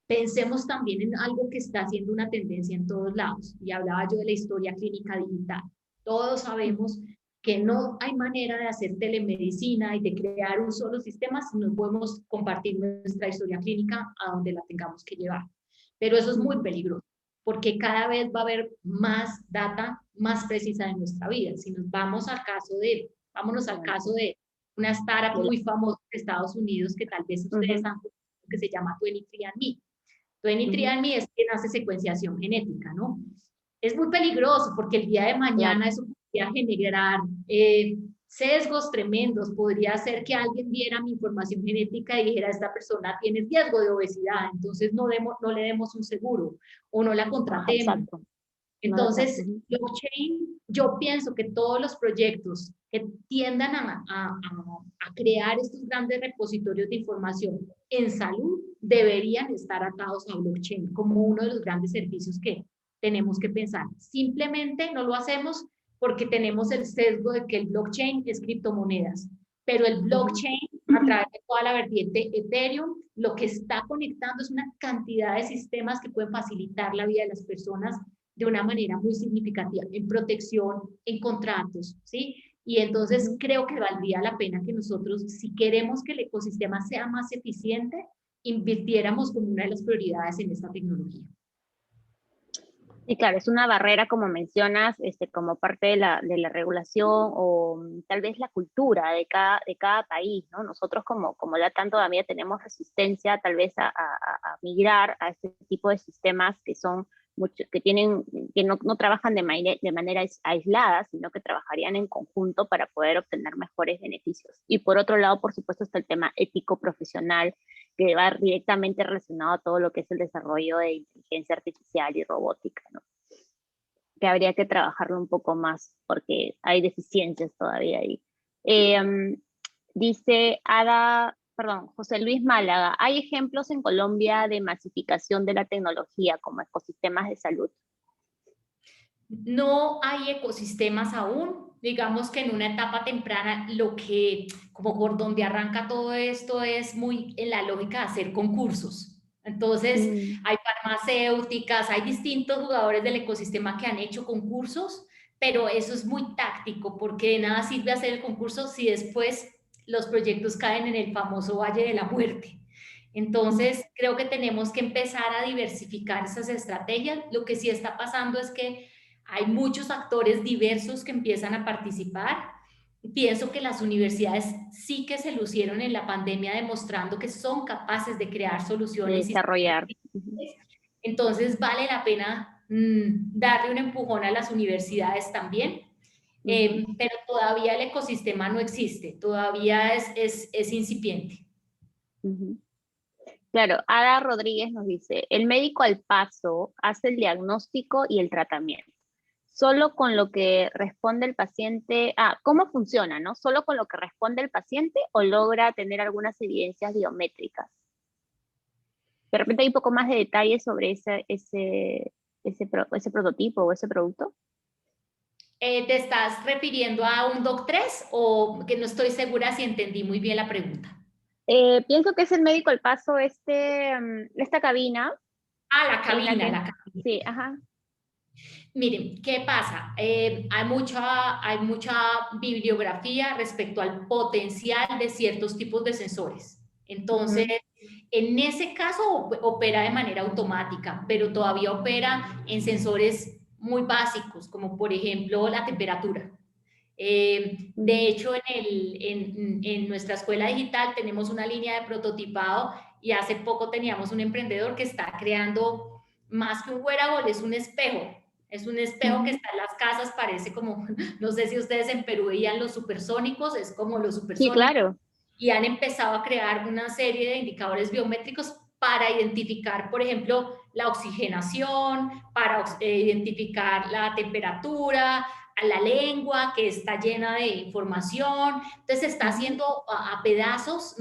pensemos también en algo que está haciendo una tendencia en todos lados. Y hablaba yo de la historia clínica digital. Todos sabemos que no hay manera de hacer telemedicina y de crear un solo sistema si no podemos compartir nuestra historia clínica a donde la tengamos que llevar. Pero eso es muy peligroso, porque cada vez va a haber más data más precisa de nuestra vida. Si nos vamos vámonos al caso de una startup muy famosa de Estados Unidos que tal vez ustedes han visto, que se llama 23andMe. 23andMe es quien hace secuenciación genética, ¿no? Es muy peligroso porque el día de mañana eso podría generar sesgos tremendos. Podría ser que alguien viera mi información genética y dijera, esta persona tiene riesgo de obesidad, entonces no le demos un seguro o no la contratemos. Exacto. Entonces, blockchain, yo pienso que todos los proyectos que tiendan a crear estos grandes repositorios de información en salud deberían estar atados a blockchain como uno de los grandes servicios que tenemos que pensar. Simplemente no lo hacemos porque tenemos el sesgo de que el blockchain es criptomonedas, pero el blockchain, a través de toda la vertiente Ethereum, lo que está conectando es una cantidad de sistemas que pueden facilitar la vida de las personas de una manera muy significativa, en protección, en contratos, ¿sí? Y entonces creo que valdría la pena que nosotros, si queremos que el ecosistema sea más eficiente, invirtiéramos como una de las prioridades en esta tecnología. Y claro, es una barrera, como mencionas, como parte de la regulación o tal vez la cultura de cada país, ¿no? Nosotros como LATAM todavía tenemos resistencia tal vez a migrar a este tipo de sistemas que son que no trabajan de manera aislada, sino que trabajarían en conjunto para poder obtener mejores beneficios. Y por otro lado, por supuesto, está el tema ético profesional, que va directamente relacionado a todo lo que es el desarrollo de inteligencia artificial y robótica, ¿no? Que habría que trabajarlo un poco más, porque hay deficiencias todavía ahí. Dice José Luis Málaga, ¿hay ejemplos en Colombia de masificación de la tecnología como ecosistemas de salud? No hay ecosistemas aún. Digamos que en una etapa temprana, como por donde arranca todo esto es muy en la lógica de hacer concursos. Entonces, hay farmacéuticas, hay distintos jugadores del ecosistema que han hecho concursos, pero eso es muy táctico, porque de nada sirve hacer el concurso si después los proyectos caen en el famoso Valle de la Muerte. Entonces, creo que tenemos que empezar a diversificar esas estrategias. Lo que sí está pasando es que hay muchos actores diversos que empiezan a participar. Pienso que las universidades sí que se lucieron en la pandemia demostrando que son capaces de crear De soluciones. desarrollar. Entonces, vale la pena darle un empujón a las universidades también. Pero todavía el ecosistema no existe, todavía es incipiente. Claro, Ada Rodríguez nos dice, el médico al paso hace el diagnóstico y el tratamiento. Solo con lo que responde el paciente, ¿cómo funciona, no? ¿Solo con lo que responde el paciente o logra tener algunas evidencias biométricas? De repente hay un poco más de detalles sobre ese prototipo o ese producto. ¿Te estás refiriendo a un DOC3 o que no estoy segura si entendí muy bien la pregunta? Pienso que es el médico al paso, esta cabina. La cabina, la cabina. Sí, ajá. Miren, ¿qué pasa? Hay mucha bibliografía respecto al potencial de ciertos tipos de sensores. Entonces, en ese caso opera de manera automática, pero todavía opera en sensores muy básicos, como por ejemplo la temperatura. De hecho, en nuestra escuela digital tenemos una línea de prototipado y hace poco teníamos un emprendedor que está creando más que un wearable, es un espejo. Es un espejo que está en las casas, parece como, no sé si ustedes en Perú veían los supersónicos, es como los supersónicos. Sí, claro. Y han empezado a crear una serie de indicadores biométricos para identificar, por ejemplo, la oxigenación, para identificar la temperatura, a la lengua que está llena de información. Entonces se está haciendo a pedazos,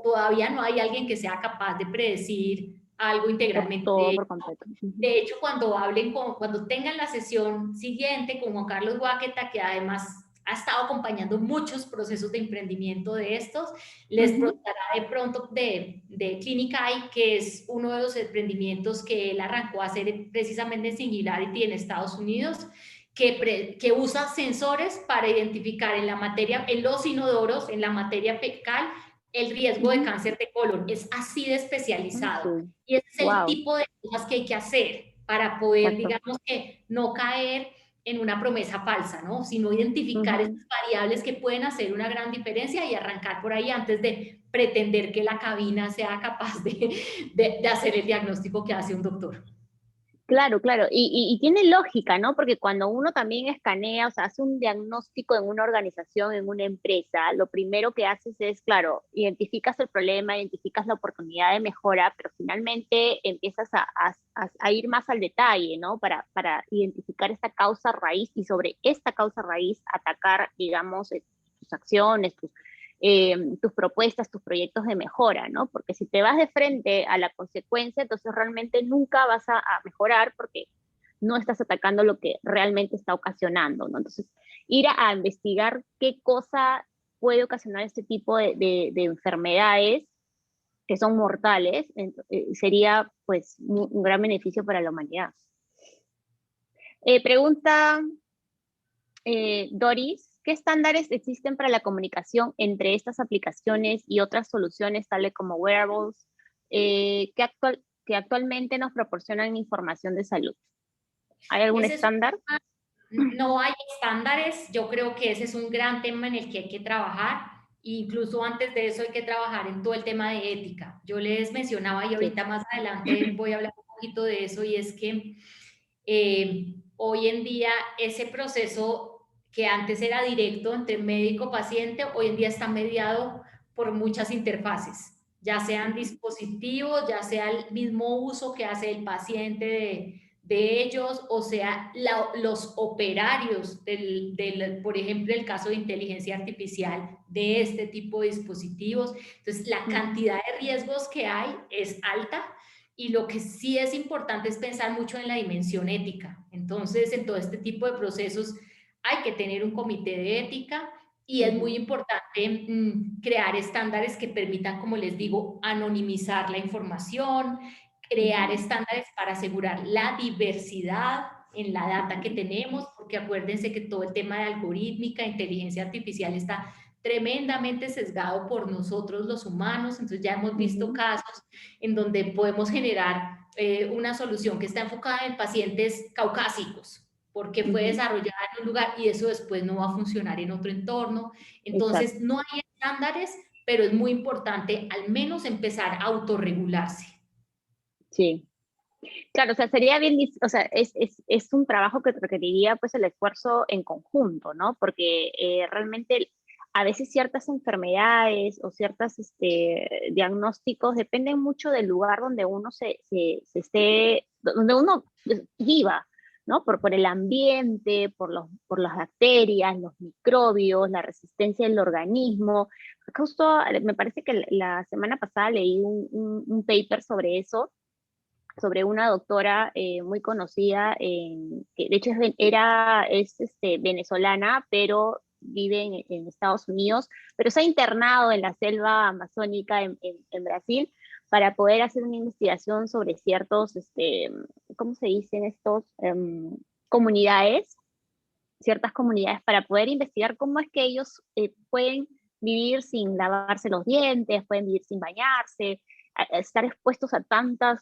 todavía no hay alguien que sea capaz de predecir algo integralmente. Todo por completo. De hecho, cuando tengan la sesión siguiente con Juan Carlos Guaqueta, que además ha estado acompañando muchos procesos de emprendimiento de estos, les contará de pronto de Clinicai, que es uno de los emprendimientos que él arrancó a hacer precisamente en Singularity en Estados Unidos, que usa sensores para identificar en los inodoros, en la materia fecal, el riesgo de cáncer de colon. Es así de especializado. Y ese es el tipo de cosas que hay que hacer para poder, digamos, que no caer en una promesa falsa, ¿no? Sino identificar esas variables que pueden hacer una gran diferencia y arrancar por ahí antes de pretender que la cabina sea capaz de hacer el diagnóstico que hace un doctor. Claro, claro, y tiene lógica, ¿no? Porque cuando uno también escanea, o sea, hace un diagnóstico en una organización, en una empresa, lo primero que haces es, claro, identificas el problema, identificas la oportunidad de mejora, pero finalmente empiezas a ir más al detalle, ¿no? Para identificar esta causa raíz y sobre esta causa raíz atacar, digamos, tus acciones, tus propuestas, tus proyectos de mejora, ¿no? Porque si te vas de frente a la consecuencia, entonces realmente nunca vas a mejorar porque no estás atacando lo que realmente está ocasionando, ¿no? Entonces, ir a investigar qué cosa puede ocasionar este tipo de enfermedades que son mortales, sería pues un gran beneficio para la humanidad. Pregunta Doris, ¿qué estándares existen para la comunicación entre estas aplicaciones y otras soluciones, tales como wearables, que actualmente nos proporcionan información de salud? ¿Hay algún estándar? No hay estándares. Yo creo que ese es un gran tema en el que hay que trabajar. Incluso antes de eso hay que trabajar en todo el tema de ética. Yo les mencionaba y ahorita más adelante voy a hablar un poquito de eso, y es que hoy en día ese proceso que antes era directo entre médico-paciente, hoy en día está mediado por muchas interfaces, ya sean dispositivos, ya sea el mismo uso que hace el paciente de ellos, o sea, los operarios por ejemplo, el caso de inteligencia artificial de este tipo de dispositivos. Entonces, la cantidad de riesgos que hay es alta, y lo que sí es importante es pensar mucho en la dimensión ética. Entonces, en todo este tipo de procesos hay que tener un comité de ética, y es muy importante crear estándares que permitan, como les digo, anonimizar la información, crear estándares para asegurar la diversidad en la data que tenemos, porque acuérdense que todo el tema de algorítmica, inteligencia artificial está tremendamente sesgado por nosotros los humanos, entonces ya hemos visto casos en donde podemos generar una solución que está enfocada en pacientes caucásicos, porque fue desarrollada en un lugar y eso después no va a funcionar en otro entorno. Entonces, no hay estándares, pero es muy importante al menos empezar a autorregularse. Sí. Claro, o sea, sería bien, o sea, es un trabajo que requeriría pues el esfuerzo en conjunto, ¿no? Porque realmente a veces ciertas enfermedades o ciertos diagnósticos dependen mucho del lugar donde uno se esté, donde uno viva, ¿no? Por el ambiente, por las bacterias, los microbios, la resistencia del organismo. Justo me parece que la semana pasada leí un paper sobre eso, sobre una doctora muy conocida, que de hecho es venezolana, pero vive en Estados Unidos, pero se ha internado en la selva amazónica en Brasil para poder hacer una investigación sobre ciertos, ¿cómo se dicen estos? Comunidades, ciertas comunidades, para poder investigar cómo es que ellos pueden vivir sin lavarse los dientes, pueden vivir sin bañarse, a estar expuestos a tantas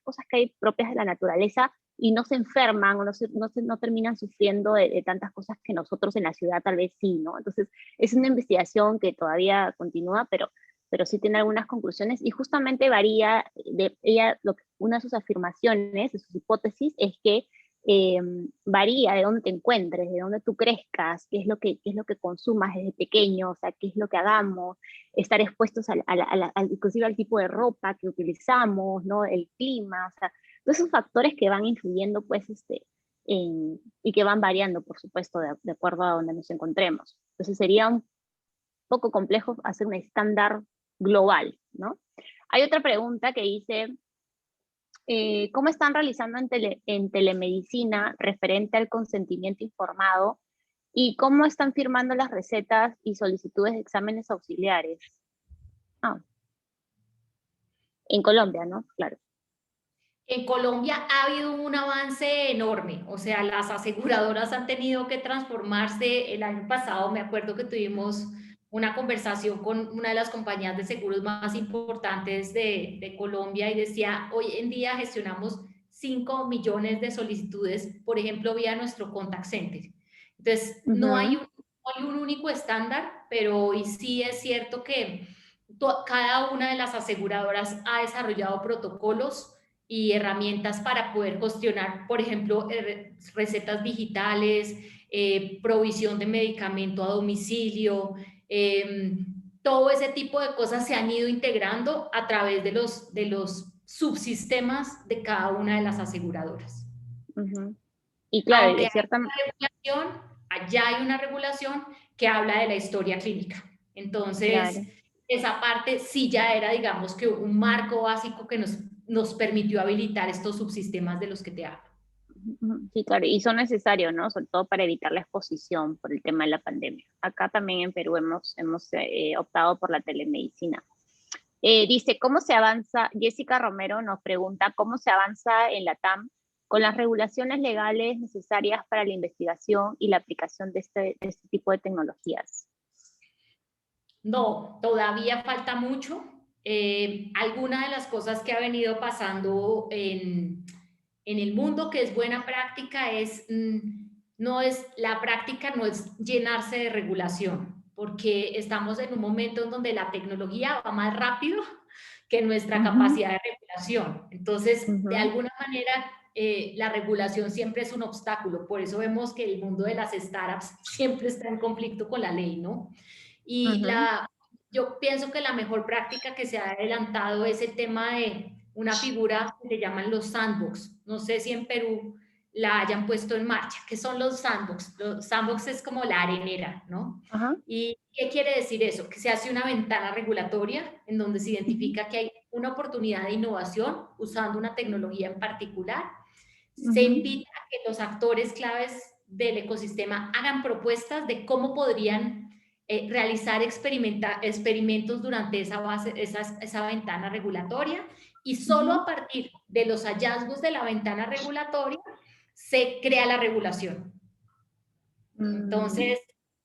cosas que hay propias de la naturaleza y no se enferman o no terminan sufriendo de tantas cosas que nosotros en la ciudad tal vez sí, ¿no? Entonces, es una investigación que todavía continúa, pero sí tiene algunas conclusiones y justamente varía de ella, una de sus afirmaciones, de sus hipótesis, es que varía de dónde te encuentres, de dónde tú crezcas, qué es lo que consumas desde pequeño, o sea, qué es lo que hagamos, estar expuestos inclusive al tipo de ropa que utilizamos, ¿no? El clima, o sea, todos esos factores que van influyendo, pues, y que van variando, por supuesto, de acuerdo a donde nos encontremos. Entonces sería un poco complejo hacer un estándar global, ¿no? Hay otra pregunta que dice, ¿cómo están realizando en telemedicina referente al consentimiento informado y cómo están firmando las recetas y solicitudes de exámenes auxiliares? Ah, en Colombia, ¿no? Claro. En Colombia ha habido un avance enorme, o sea, las aseguradoras han tenido que transformarse. El año pasado me acuerdo que tuvimos una conversación con una de las compañías de seguros más importantes de Colombia y decía, hoy en día gestionamos 5 millones de solicitudes, por ejemplo, vía nuestro contact center. Entonces, no hay un único estándar, pero hoy sí es cierto que cada una de las aseguradoras ha desarrollado protocolos y herramientas para poder gestionar, por ejemplo, recetas digitales, provisión de medicamento a domicilio, todo ese tipo de cosas se han ido integrando a través de los subsistemas de cada una de las aseguradoras. Y claro, y Aunque de cierta allá hay una regulación que habla de la historia clínica. Entonces, claro. esa parte sí ya era, digamos, que un marco básico que nos permitió habilitar estos subsistemas de los que te hablo. Sí, claro, y son necesarios, ¿no? Sobre todo para evitar la exposición por el tema de la pandemia. Acá también en Perú hemos optado por la telemedicina. Dice, ¿cómo se avanza? Jessica Romero nos pregunta, ¿cómo se avanza en la TAM con las regulaciones legales necesarias para la investigación y la aplicación de este tipo de tecnologías? No, todavía falta mucho. Alguna de las cosas que ha venido pasando en el mundo que es buena práctica es, la práctica no es llenarse de regulación, porque estamos en un momento en donde la tecnología va más rápido que nuestra capacidad de regulación. Entonces, de alguna manera, la regulación siempre es un obstáculo. Por eso vemos que el mundo de las startups siempre está en conflicto con la ley, ¿no? Y yo pienso que la mejor práctica que se ha adelantado es el tema de una figura que se llaman los sandbox. No sé si en Perú la hayan puesto en marcha. ¿Qué son los sandbox? Los sandbox es como la arenera, ¿no? ¿Y qué quiere decir eso? Que se hace una ventana regulatoria en donde se identifica que hay una oportunidad de innovación usando una tecnología en particular. Se invita a que los actores claves del ecosistema hagan propuestas de cómo podrían realizar experimentos durante esa ventana regulatoria, y solo a partir de los hallazgos de la ventana regulatoria se crea la regulación. Entonces,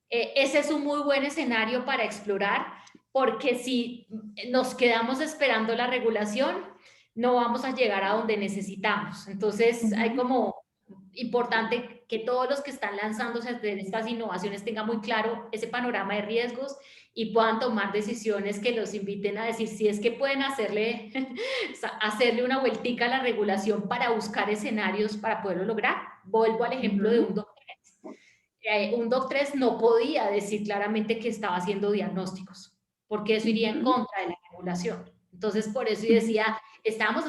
ese es un muy buen escenario para explorar, porque si nos quedamos esperando la regulación, no vamos a llegar a donde necesitamos. Entonces, hay como importante que todos los que están lanzándose a hacer estas innovaciones tengan muy claro ese panorama de riesgos y puedan tomar decisiones que los inviten a decir si es que pueden hacerle una vueltica a la regulación para buscar escenarios para poderlo lograr. Vuelvo al ejemplo de un doctor. Un DOC3 no podía decir claramente que estaba haciendo diagnósticos, porque eso iría en contra de la regulación. Entonces, por eso yo decía, estábamos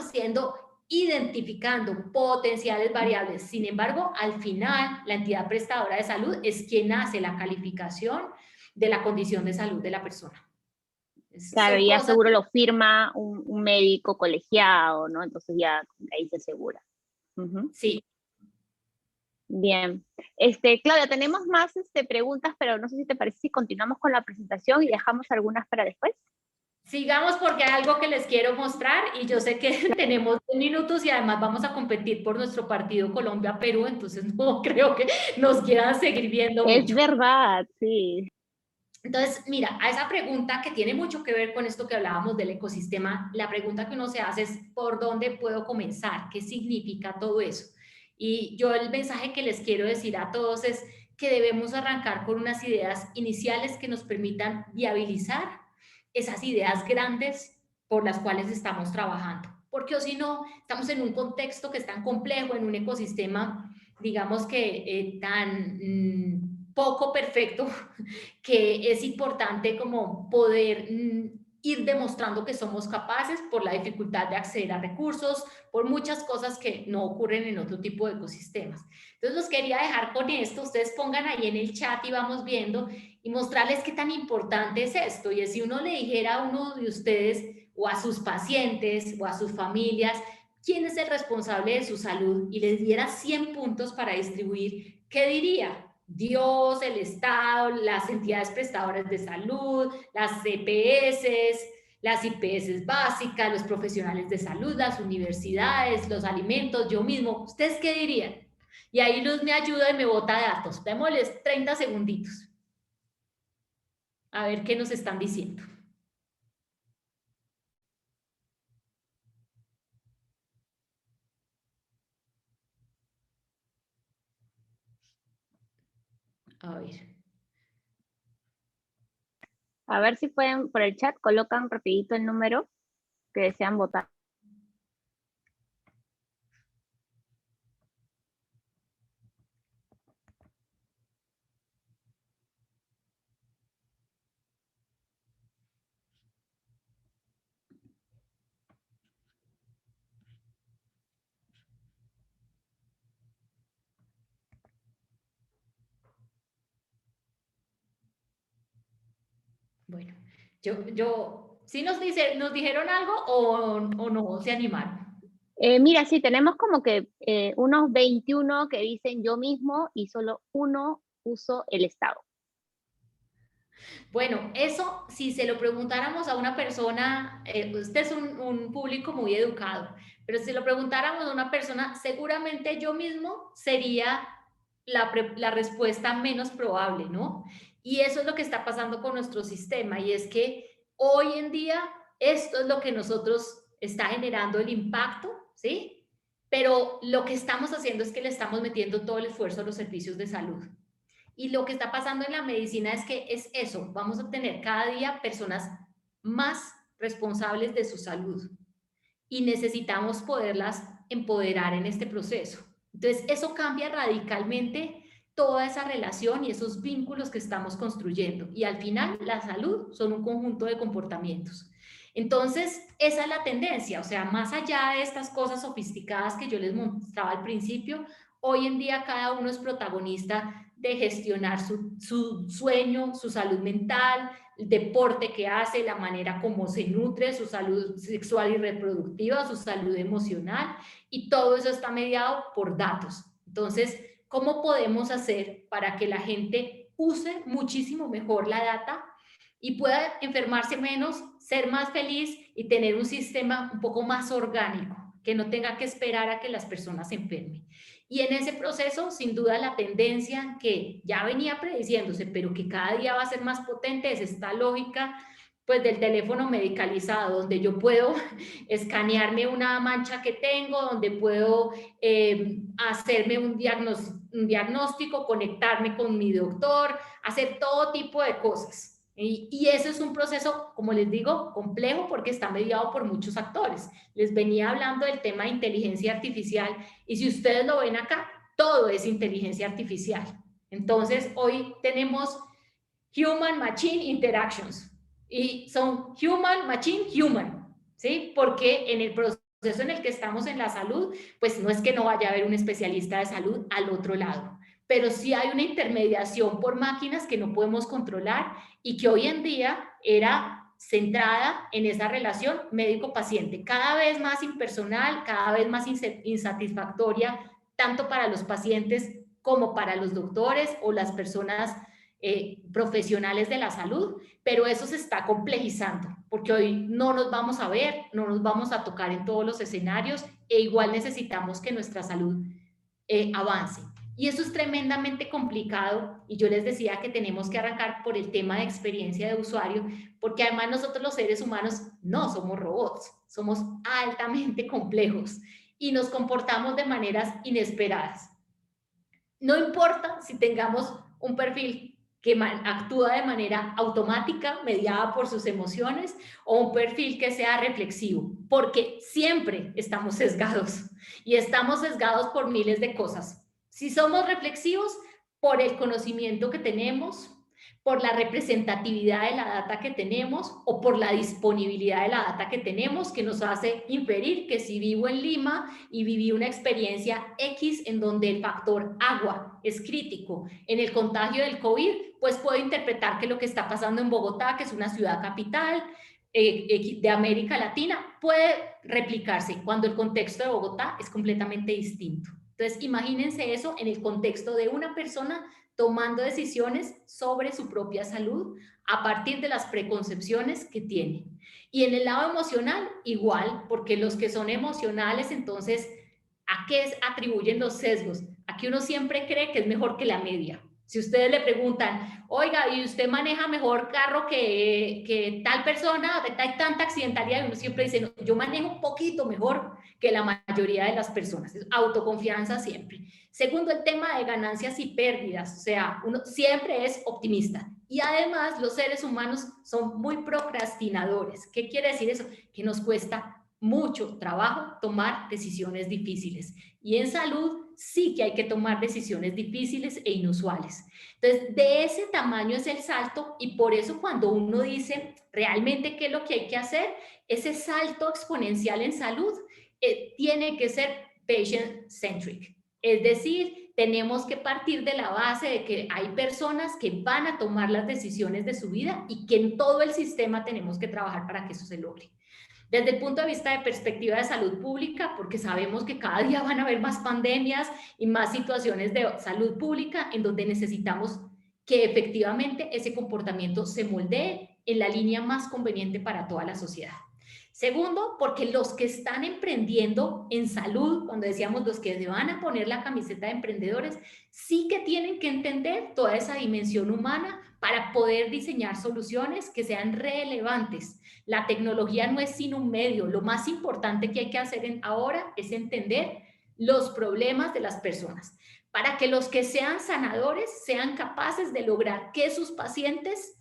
identificando potenciales variables. Sin embargo, al final, la entidad prestadora de salud es quien hace la calificación de la condición de salud de la persona. Claro, y ya seguro lo firma un médico colegiado, ¿no? Entonces ya ahí se asegura. Sí. Bien. Claudia, tenemos más preguntas, pero no sé si te parece si continuamos con la presentación y dejamos algunas para después. Sigamos porque hay algo que les quiero mostrar y yo sé que tenemos 2 minutos y además vamos a competir por nuestro partido Colombia-Perú, entonces no creo que nos quieran seguir viendo mucho. Es verdad, sí. Entonces, mira, a esa pregunta que tiene mucho que ver con esto que hablábamos del ecosistema, la pregunta que uno se hace es ¿por dónde puedo comenzar? ¿Qué significa todo eso? Y yo el mensaje que les quiero decir a todos es que debemos arrancar con unas ideas iniciales que nos permitan viabilizar esas ideas grandes por las cuales estamos trabajando. Porque o si no, estamos en un contexto que es tan complejo, en un ecosistema, digamos que tan poco perfecto, que es importante como poder ir demostrando que somos capaces por la dificultad de acceder a recursos, por muchas cosas que no ocurren en otro tipo de ecosistemas. Entonces los quería dejar con esto, ustedes pongan ahí en el chat y vamos viendo y mostrarles qué tan importante es esto. Y si uno le dijera a uno de ustedes o a sus pacientes o a sus familias, quién es el responsable de su salud y les diera 100 puntos para distribuir, ¿qué diría? Dios, el Estado, las entidades prestadoras de salud, las EPS, las IPS básicas, los profesionales de salud, las universidades, los alimentos, yo mismo. ¿Ustedes qué dirían? Y ahí Luz me ayuda y me bota datos. Démosles 30 segunditos. A ver qué nos están diciendo. A ver si pueden, por el chat, colocan rapidito el número que desean votar. Bueno, ¿sí nos dijeron algo o no se animaron? Mira, sí, tenemos como que unos 21 que dicen yo mismo y solo uno uso el Estado. Bueno, eso si se lo preguntáramos a una persona, usted es un público muy educado, pero si lo preguntáramos a una persona, seguramente yo mismo sería la respuesta menos probable, ¿no? Y eso es lo que está pasando con nuestro sistema y es que hoy en día esto es lo que nosotros está generando el impacto, ¿sí? Pero lo que estamos haciendo es que le estamos metiendo todo el esfuerzo a los servicios de salud. Y lo que está pasando en la medicina es que es eso, vamos a tener cada día personas más responsables de su salud y necesitamos poderlas empoderar en este proceso. Entonces, eso cambia radicalmente toda esa relación y esos vínculos que estamos construyendo. Y al final, la salud son un conjunto de comportamientos. Entonces, esa es la tendencia, o sea, más allá de estas cosas sofisticadas que yo les mostraba al principio, hoy en día cada uno es protagonista de gestionar su sueño, su salud mental, el deporte que hace, la manera como se nutre, su salud sexual y reproductiva, su salud emocional, y todo eso está mediado por datos. Entonces, ¿cómo podemos hacer para que la gente use muchísimo mejor la data y pueda enfermarse menos, ser más feliz y tener un sistema un poco más orgánico, que no tenga que esperar a que las personas se enfermen? Y en ese proceso, sin duda, la tendencia que ya venía prediciéndose, pero que cada día va a ser más potente, es esta lógica pues del teléfono medicalizado, donde yo puedo escanearme una mancha que tengo, donde puedo hacerme un diagnóstico, conectarme con mi doctor, hacer todo tipo de cosas. Y eso es un proceso, como les digo, complejo porque está mediado por muchos actores. Les venía hablando del tema de inteligencia artificial y si ustedes lo ven acá, todo es inteligencia artificial. Entonces, hoy tenemos Human-Machine Interactions y son Human-Machine-Human, ¿sí? Porque en el proceso en el que estamos en la salud, pues no es que no vaya a haber un especialista de salud al otro lado, pero sí hay una intermediación por máquinas que no podemos controlar y que hoy en día era centrada en esa relación médico-paciente, cada vez más impersonal, cada vez más insatisfactoria, tanto para los pacientes como para los doctores o las personas profesionales de la salud, pero eso se está complejizando, porque hoy no nos vamos a ver, no nos vamos a tocar en todos los escenarios e igual necesitamos que nuestra salud avance. Y eso es tremendamente complicado y yo les decía que tenemos que arrancar por el tema de experiencia de usuario, porque además nosotros los seres humanos no somos robots, somos altamente complejos y nos comportamos de maneras inesperadas. No importa si tengamos un perfil que actúa de manera automática, mediada por sus emociones, o un perfil que sea reflexivo, porque siempre estamos sesgados y estamos sesgados por miles de cosas. Si somos reflexivos, por el conocimiento que tenemos, por la representatividad de la data que tenemos o por la disponibilidad de la data que tenemos, que nos hace inferir que si vivo en Lima y viví una experiencia X en donde el factor agua es crítico en el contagio del COVID, pues puedo interpretar que lo que está pasando en Bogotá, que es una ciudad capital de América Latina, puede replicarse cuando el contexto de Bogotá es completamente distinto. Entonces, imagínense eso en el contexto de una persona tomando decisiones sobre su propia salud a partir de las preconcepciones que tiene. Y en el lado emocional, igual, porque los que son emocionales, entonces, ¿a qué atribuyen los sesgos? A que uno siempre cree que es mejor que la media. Si ustedes le preguntan, oiga, ¿y usted maneja mejor carro que tal persona? Hay tanta accidentalidad, y uno siempre dice, no, yo manejo un poquito mejor que la mayoría de las personas. Es autoconfianza siempre. Segundo, el tema de ganancias y pérdidas. O sea, uno siempre es optimista. Y además, los seres humanos son muy procrastinadores. ¿Qué quiere decir eso? Que nos cuesta mucho trabajo tomar decisiones difíciles. Y en salud sí que hay que tomar decisiones difíciles e inusuales. Entonces, de ese tamaño es el salto y por eso cuando uno dice realmente qué es lo que hay que hacer, ese salto exponencial en salud tiene que ser patient-centric. Es decir, tenemos que partir de la base de que hay personas que van a tomar las decisiones de su vida y que en todo el sistema tenemos que trabajar para que eso se logre. Desde el punto de vista de perspectiva de salud pública, porque sabemos que cada día van a haber más pandemias y más situaciones de salud pública en donde necesitamos que efectivamente ese comportamiento se moldee en la línea más conveniente para toda la sociedad. Segundo, porque los que están emprendiendo en salud, cuando decíamos los que se van a poner la camiseta de emprendedores, sí que tienen que entender toda esa dimensión humana para poder diseñar soluciones que sean relevantes. La tecnología no es sino un medio. Lo más importante que hay que hacer ahora es entender los problemas de las personas para que los que sean sanadores sean capaces de lograr que sus pacientes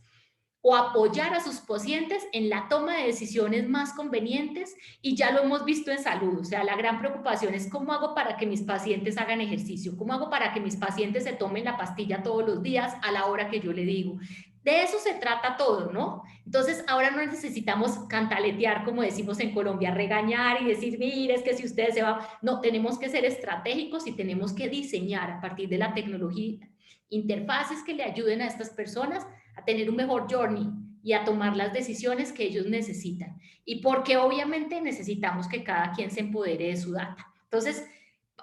o apoyar a sus pacientes en la toma de decisiones más convenientes y ya lo hemos visto en salud, o sea, la gran preocupación es cómo hago para que mis pacientes hagan ejercicio, cómo hago para que mis pacientes se tomen la pastilla todos los días a la hora que yo le digo. De eso se trata todo, ¿no? Entonces, ahora no necesitamos cantaletear, como decimos en Colombia, regañar y decir, mire, es que si ustedes se van, no, tenemos que ser estratégicos y tenemos que diseñar a partir de la tecnología interfaces que le ayuden a estas personas a tener un mejor journey y a tomar las decisiones que ellos necesitan. Y porque obviamente necesitamos que cada quien se empodere de su data. Entonces,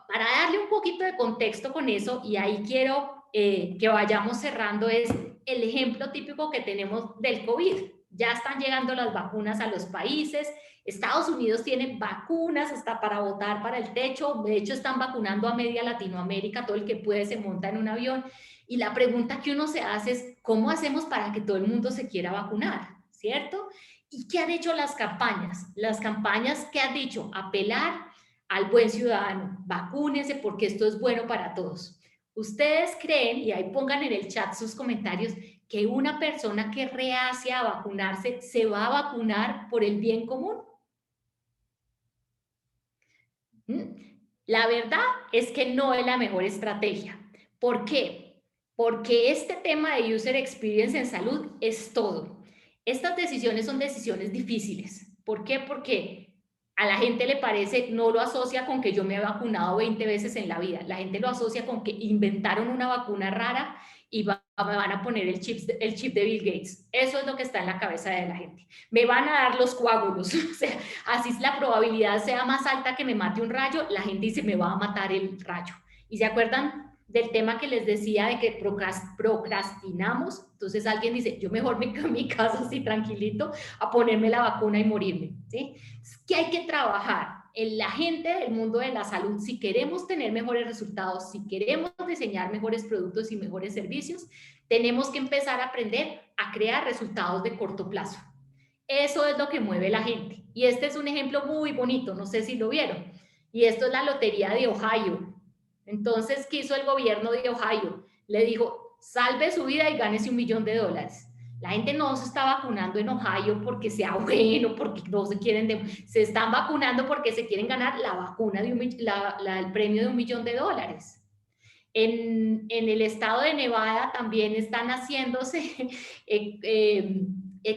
para darle un poquito de contexto con eso, y ahí quiero que vayamos cerrando, es el ejemplo típico que tenemos del COVID. Ya están llegando las vacunas a los países. Estados Unidos tiene vacunas hasta para botar para el techo. De hecho, están vacunando a media Latinoamérica. Todo el que puede se monta en un avión. Y la pregunta que uno se hace es, ¿cómo hacemos para que todo el mundo se quiera vacunar? ¿Cierto? ¿Y qué han hecho las campañas? Las campañas que han dicho, apelar al buen ciudadano, vacúnense porque esto es bueno para todos. ¿Ustedes creen, y ahí pongan en el chat sus comentarios, que una persona que reacia a vacunarse se va a vacunar por el bien común? La verdad es que no es la mejor estrategia. ¿Por qué? Porque este tema de user experience en salud es todo. Estas decisiones son decisiones difíciles. ¿Por qué? Porque a la gente le parece, no lo asocia con que yo me he vacunado 20 veces en la vida. La gente lo asocia con que inventaron una vacuna rara y me van a poner el chip de Bill Gates. Eso es lo que está en la cabeza de la gente. Me van a dar los coágulos. O sea, así la probabilidad sea más alta que me mate un rayo, la gente dice, me va a matar el rayo. ¿Y se acuerdan del tema que les decía de que procrastinamos? Entonces alguien dice, yo mejor me quedo en mi casa así tranquilito a ponerme la vacuna y morirme, ¿sí? ¿Qué hay que trabajar? En la gente del mundo de la salud, si queremos tener mejores resultados, si queremos diseñar mejores productos y mejores servicios, tenemos que empezar a aprender a crear resultados de corto plazo. Eso es lo que mueve la gente. Y este es un ejemplo muy bonito, no sé si lo vieron. Y esto es la lotería de Ohio. Entonces, ¿qué hizo el gobierno de Ohio? Le dijo, salve su vida y gánese $1 millón. La gente no se está vacunando en Ohio porque sea bueno, porque no se quieren, se están vacunando porque se quieren ganar la vacuna de el premio de $1 millón. En el estado de Nevada también están haciéndose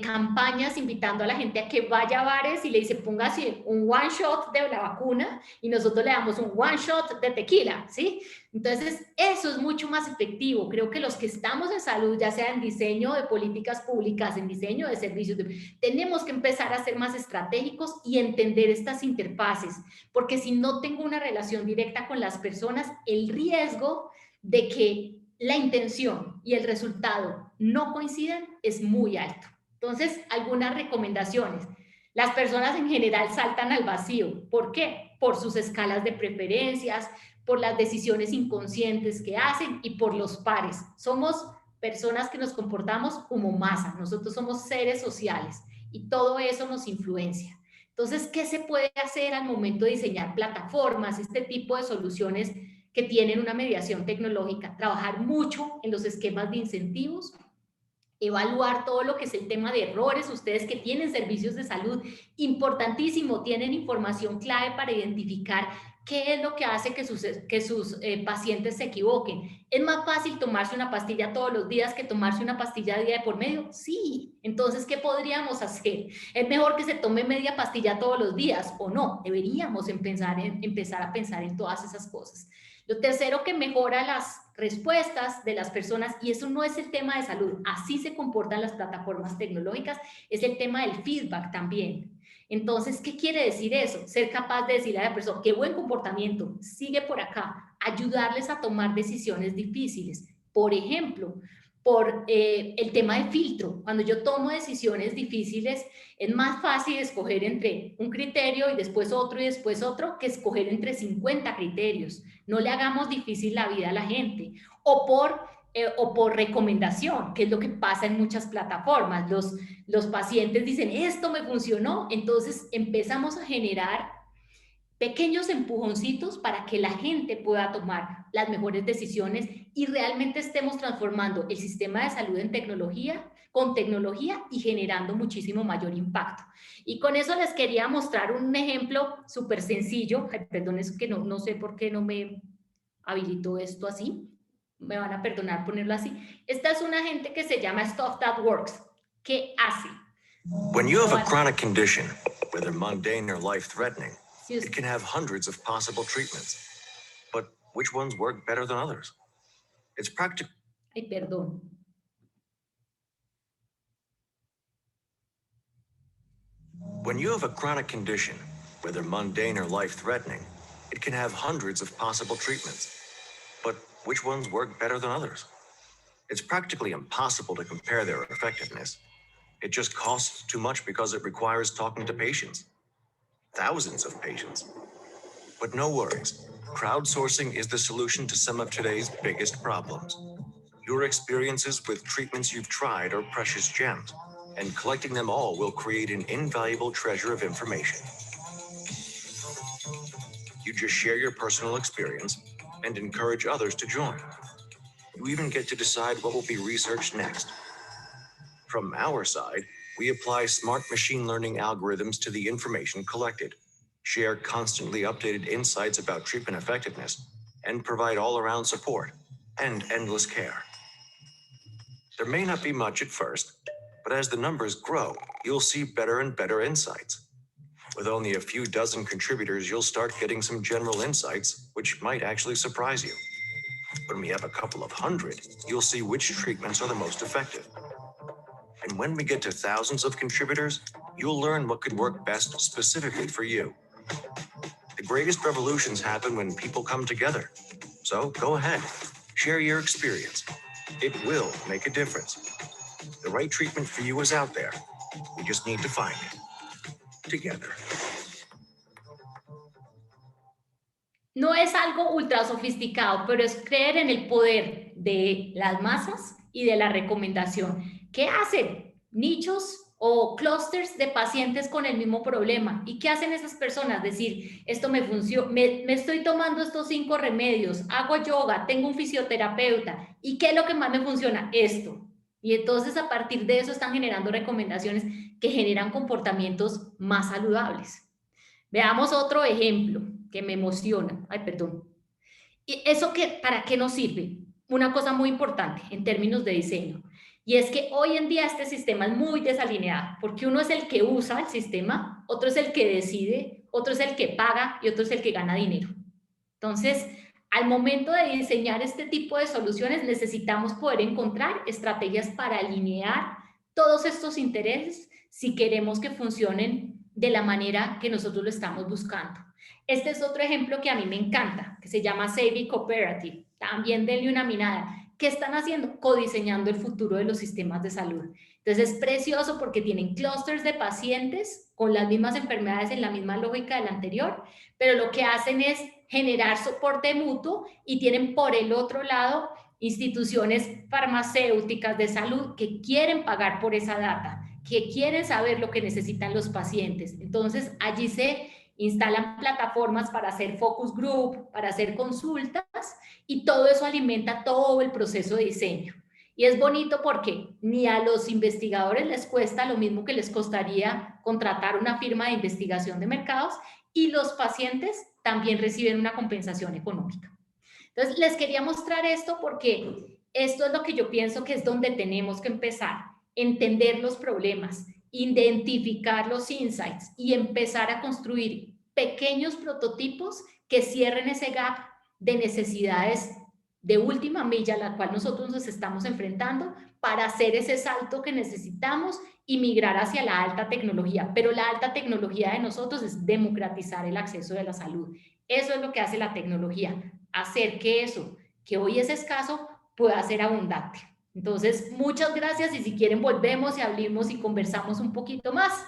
campañas invitando a la gente a que vaya a bares y le dice, póngase un one shot de la vacuna y nosotros le damos un one shot de tequila, ¿sí? Entonces, eso es mucho más efectivo. Creo que los que estamos en salud, ya sea en diseño de políticas públicas, en diseño de servicios, tenemos que empezar a ser más estratégicos y entender estas interfaces, porque si no tengo una relación directa con las personas, el riesgo de que la intención y el resultado no coincidan es muy alto. Entonces, algunas recomendaciones. Las personas en general saltan al vacío. ¿Por qué? Por sus escalas de preferencias, por las decisiones inconscientes que hacen y por los pares. Somos personas que nos comportamos como masa. Nosotros somos seres sociales y todo eso nos influencia. Entonces, ¿qué se puede hacer al momento de diseñar plataformas, este tipo de soluciones que tienen una mediación tecnológica? Trabajar mucho en los esquemas de incentivos, evaluar todo lo que es el tema de errores. Ustedes que tienen servicios de salud, importantísimo, tienen información clave para identificar qué es lo que hace que sus pacientes se equivoquen. ¿Es más fácil tomarse una pastilla todos los días que tomarse una pastilla a día de por medio? Sí. Entonces, ¿qué podríamos hacer? ¿Es mejor que se tome media pastilla todos los días o no? Deberíamos empezar a pensar en todas esas cosas. Lo tercero que mejora las respuestas de las personas, y eso no es el tema de salud, así se comportan las plataformas tecnológicas, es el tema del feedback también. Entonces, ¿qué quiere decir eso? Ser capaz de decirle a la persona, qué buen comportamiento, sigue por acá, ayudarles a tomar decisiones difíciles. Por ejemplo, por el tema de filtro. Cuando yo tomo decisiones difíciles, es más fácil escoger entre un criterio y después otro que escoger entre 50 criterios. No le hagamos difícil la vida a la gente. O por recomendación, que es lo que pasa en muchas plataformas. Los pacientes dicen, esto me funcionó, entonces empezamos a generar pequeños empujoncitos para que la gente pueda tomar las mejores decisiones y realmente estemos transformando el sistema de salud con tecnología y generando muchísimo mayor impacto. Y con eso les quería mostrar un ejemplo súper sencillo. Ay, perdón, es que no sé por qué no me habilitó esto así. Me van a perdonar ponerlo así. Esta es una gente que se llama Stuff That Works. ¿Qué hace? When you have a chronic condition, whether mundane or life-threatening, it can have hundreds of possible treatments. But which ones work better than others? It's practical. Ay, perdón. When you have a chronic condition, whether mundane or life-threatening, it can have hundreds of possible treatments. But which ones work better than others? It's practically impossible to compare their effectiveness. It just costs too much because it requires talking to patients. Thousands of patients. But no worries. Crowdsourcing is the solution to some of today's biggest problems. Your experiences with treatments you've tried are precious gems, and collecting them all will create an invaluable treasure of information. You just share your personal experience and encourage others to join. You even get to decide what will be researched next. From our side, we apply smart machine learning algorithms to the information collected, share constantly updated insights about treatment effectiveness, and provide all-around support and endless care. There may not be much at first, but as the numbers grow, you'll see better and better insights. With only a few dozen contributors, you'll start getting some general insights, which might actually surprise you. When we have a couple of hundred, you'll see which treatments are the most effective. And when we get to thousands of contributors, you'll learn what could work best specifically for you. The greatest revolutions happen when people come together. So go ahead, share your experience. It will make a difference. The right treatment for you is out there. We just need to find it. Together. No es algo ultra sofisticado, pero es creer en el poder de las masas y de la recomendación. ¿Qué hacen? Nichos o clusters de pacientes con el mismo problema. ¿Y qué hacen esas personas? Decir, esto me funciona, me estoy tomando estos 5 remedios, hago yoga, tengo un fisioterapeuta. ¿Y qué es lo que más me funciona? Esto. Y entonces a partir de eso están generando recomendaciones que generan comportamientos más saludables. Veamos otro ejemplo que me emociona. Ay, perdón. ¿Y eso para qué nos sirve? Una cosa muy importante en términos de diseño. Y es que hoy en día este sistema es muy desalineado, porque uno es el que usa el sistema, otro es el que decide, otro es el que paga y otro es el que gana dinero. Entonces, al momento de diseñar este tipo de soluciones, necesitamos poder encontrar estrategias para alinear todos estos intereses si queremos que funcionen de la manera que nosotros lo estamos buscando. Este es otro ejemplo que a mí me encanta, que se llama Savvy Cooperative. También denle una mirada. ¿Qué están haciendo? Codiseñando el futuro de los sistemas de salud. Entonces es precioso porque tienen clústeres de pacientes con las mismas enfermedades en la misma lógica del anterior, pero lo que hacen es generar soporte mutuo y tienen por el otro lado instituciones farmacéuticas de salud que quieren pagar por esa data, que quieren saber lo que necesitan los pacientes. Entonces allí se instalan plataformas para hacer focus group, para hacer consultas, y todo eso alimenta todo el proceso de diseño. Y es bonito porque ni a los investigadores les cuesta lo mismo que les costaría contratar una firma de investigación de mercados, y los pacientes también reciben una compensación económica. Entonces, les quería mostrar esto porque esto es lo que yo pienso que es donde tenemos que empezar, entender los problemas, identificar los insights y empezar a construir pequeños prototipos que cierren ese gap de necesidades de última milla a la cual nosotros nos estamos enfrentando para hacer ese salto que necesitamos y migrar hacia la alta tecnología. Pero la alta tecnología de nosotros es democratizar el acceso de la salud. Eso es lo que hace la tecnología, hacer que eso que hoy es escaso pueda ser abundante. Entonces, muchas gracias, y si quieren volvemos y hablamos y conversamos un poquito más.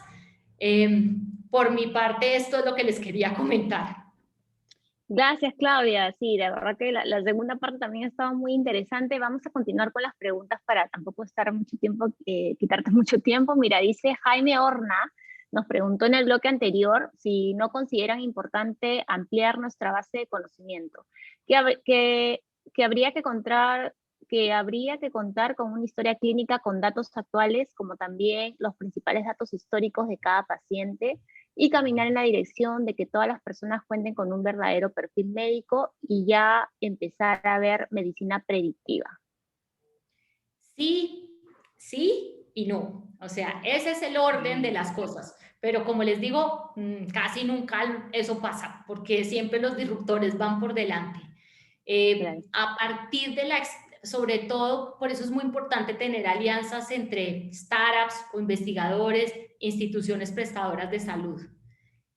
Por mi parte, esto es lo que les quería comentar. Gracias, Claudia. Sí, la verdad que la segunda parte también estaba muy interesante. Vamos a continuar con las preguntas para tampoco estar mucho tiempo, quitarte mucho tiempo. Mira, dice Jaime Horna, nos preguntó en el bloque anterior si no consideran importante ampliar nuestra base de conocimiento, que habría que contar con una historia clínica con datos actuales, como también los principales datos históricos de cada paciente, y caminar en la dirección de que todas las personas cuenten con un verdadero perfil médico y ya empezar a ver medicina predictiva. Sí, sí y no. O sea, ese es el orden de las cosas. Pero como les digo, casi nunca eso pasa, porque siempre los disruptores van por delante. Claro. A partir de sobre todo, por eso es muy importante tener alianzas entre startups o investigadores, instituciones prestadoras de salud.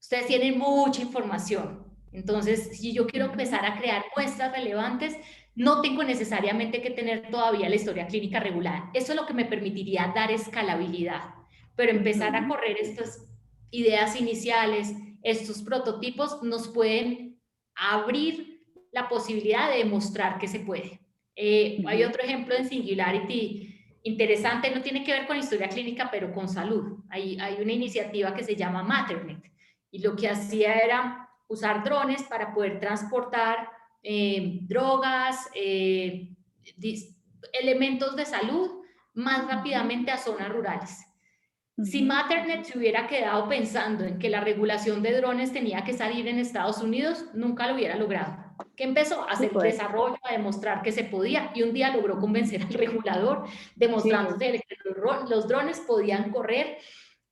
Ustedes tienen mucha información. Entonces, si yo quiero empezar a crear muestras relevantes, no tengo necesariamente que tener todavía la historia clínica regulada. Eso es lo que me permitiría dar escalabilidad. pero empezar a correr estas ideas iniciales, estos prototipos nos pueden abrir la posibilidad de demostrar que se puede. Hay otro ejemplo en Singularity interesante, no tiene que ver con historia clínica, pero con salud. Hay una iniciativa que se llama Matternet, y lo que hacía era usar drones para poder transportar drogas, elementos de salud más rápidamente a zonas rurales. Si Matternet se hubiera quedado pensando en que la regulación de drones tenía que salir en Estados Unidos, nunca lo hubiera logrado. ¿Qué empezó? A hacer desarrollo, a demostrar que se podía, y un día logró convencer al regulador, demostrándose que los drones podían correr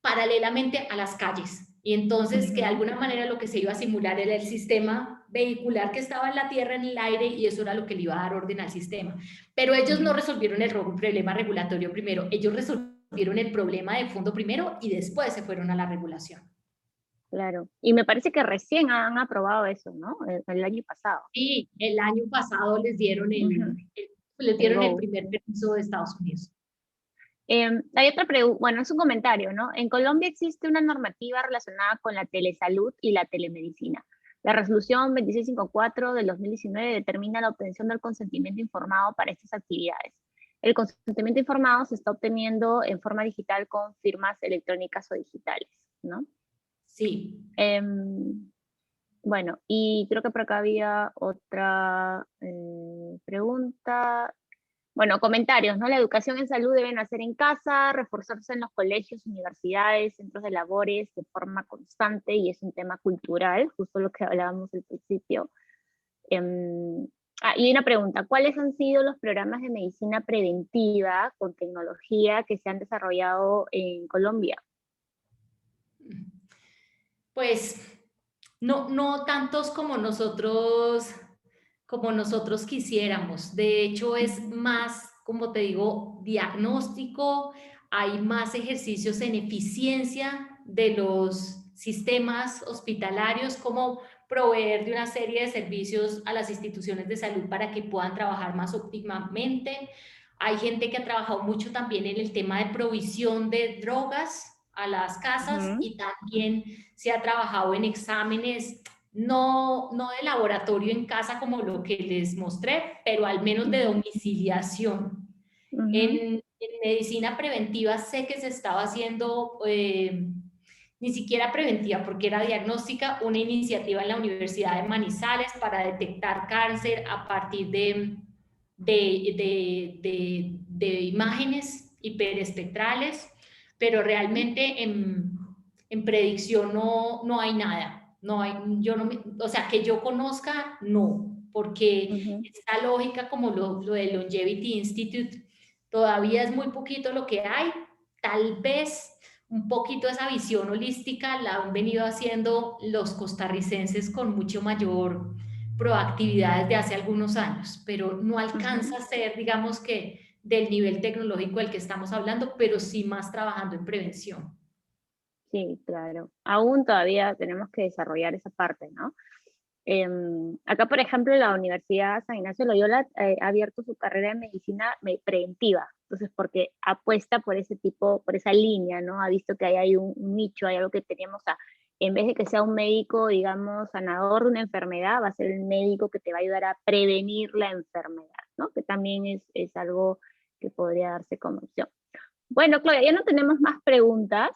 paralelamente a las calles. Y entonces, que de alguna manera lo que se iba a simular era el sistema vehicular que estaba en la tierra, en el aire, y eso era lo que le iba a dar orden al sistema. Pero ellos no resolvieron el problema regulatorio primero, ellos resolvieron el problema de fondo primero y después se fueron a la regulación. Claro, y me parece que recién han aprobado eso, ¿no? El año pasado. Sí, el año pasado les dieron el primer permiso de Estados Unidos. Hay otra pregunta, bueno, es un comentario, ¿no? En Colombia existe una normativa relacionada con la telesalud y la telemedicina. La resolución 2654 del 2019 determina la obtención del consentimiento informado para estas actividades. El consentimiento informado se está obteniendo en forma digital con firmas electrónicas o digitales, ¿no? Sí. Bueno, y creo que por acá había otra pregunta. Bueno, comentarios, ¿no? La educación en salud debe hacer en casa, reforzarse en los colegios, universidades, centros de labores de forma constante, y es un tema cultural, justo lo que hablábamos al principio. Y una pregunta, ¿cuáles han sido los programas de medicina preventiva con tecnología que se han desarrollado en Colombia? Pues no tantos como nosotros quisiéramos. De hecho, es más, como te digo, diagnóstico. Hay más ejercicios en eficiencia de los sistemas hospitalarios, como proveer de una serie de servicios a las instituciones de salud para que puedan trabajar más óptimamente. Hay gente que ha trabajado mucho también en el tema de provisión de drogas a las casas, y también se ha trabajado en exámenes no de laboratorio en casa como lo que les mostré, pero al menos de domiciliación. En medicina preventiva sé que se estaba haciendo, ni siquiera preventiva, porque era diagnóstica, una iniciativa en la Universidad de Manizales para detectar cáncer a partir de imágenes hiperespectrales, pero realmente en predicción no hay nada. No hay, o sea, que yo conozca, no, porque esta lógica como lo del Longevity Institute, todavía es muy poquito lo que hay. Tal vez un poquito esa visión holística la han venido haciendo los costarricenses con mucho mayor proactividad desde hace algunos años, pero no alcanza a ser, digamos, que del nivel tecnológico del que estamos hablando, pero sí más trabajando en prevención. Sí, claro. Aún todavía tenemos que desarrollar esa parte, ¿no? Acá, por ejemplo, la Universidad San Ignacio de Loyola ha abierto su carrera de medicina preventiva, entonces porque apuesta por ese tipo, por esa línea, ¿no? Ha visto que hay un nicho, hay algo que tenemos, en vez de que sea un médico, digamos, sanador de una enfermedad, va a ser el médico que te va a ayudar a prevenir la enfermedad, ¿no? Que también es algo que podría darse como opción. Bueno, Claudia, ya no tenemos más preguntas.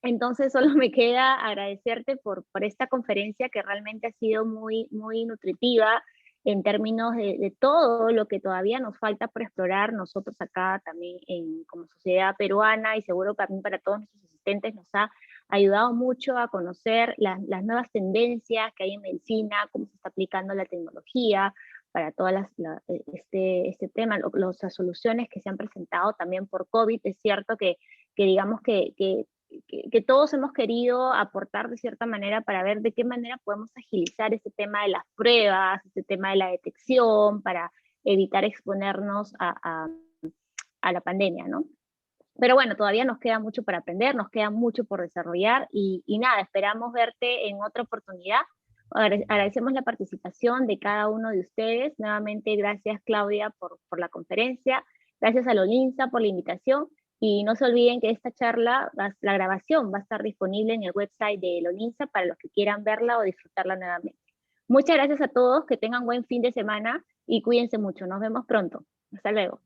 Entonces solo me queda agradecerte por esta conferencia, que realmente ha sido muy, muy nutritiva en términos de todo lo que todavía nos falta por explorar nosotros acá también como sociedad peruana, y seguro que también para todos nuestros asistentes nos ha ayudado mucho a conocer las nuevas tendencias que hay en medicina, cómo se está aplicando la tecnología para todas este tema, las soluciones que se han presentado también por COVID. Es cierto que digamos que todos hemos querido aportar de cierta manera para ver de qué manera podemos agilizar este tema de las pruebas, este tema de la detección, para evitar exponernos a la pandemia, ¿no? Pero bueno, todavía nos queda mucho para aprender, nos queda mucho por desarrollar, y nada, esperamos verte en otra oportunidad. Agradecemos la participación de cada uno de ustedes. Nuevamente, gracias Claudia por la conferencia, gracias a Lolinsa por la invitación. Y no se olviden que esta charla, la grabación va a estar disponible en el website de Lolinsa para los que quieran verla o disfrutarla nuevamente. Muchas gracias a todos, que tengan buen fin de semana y cuídense mucho. Nos vemos pronto. Hasta luego.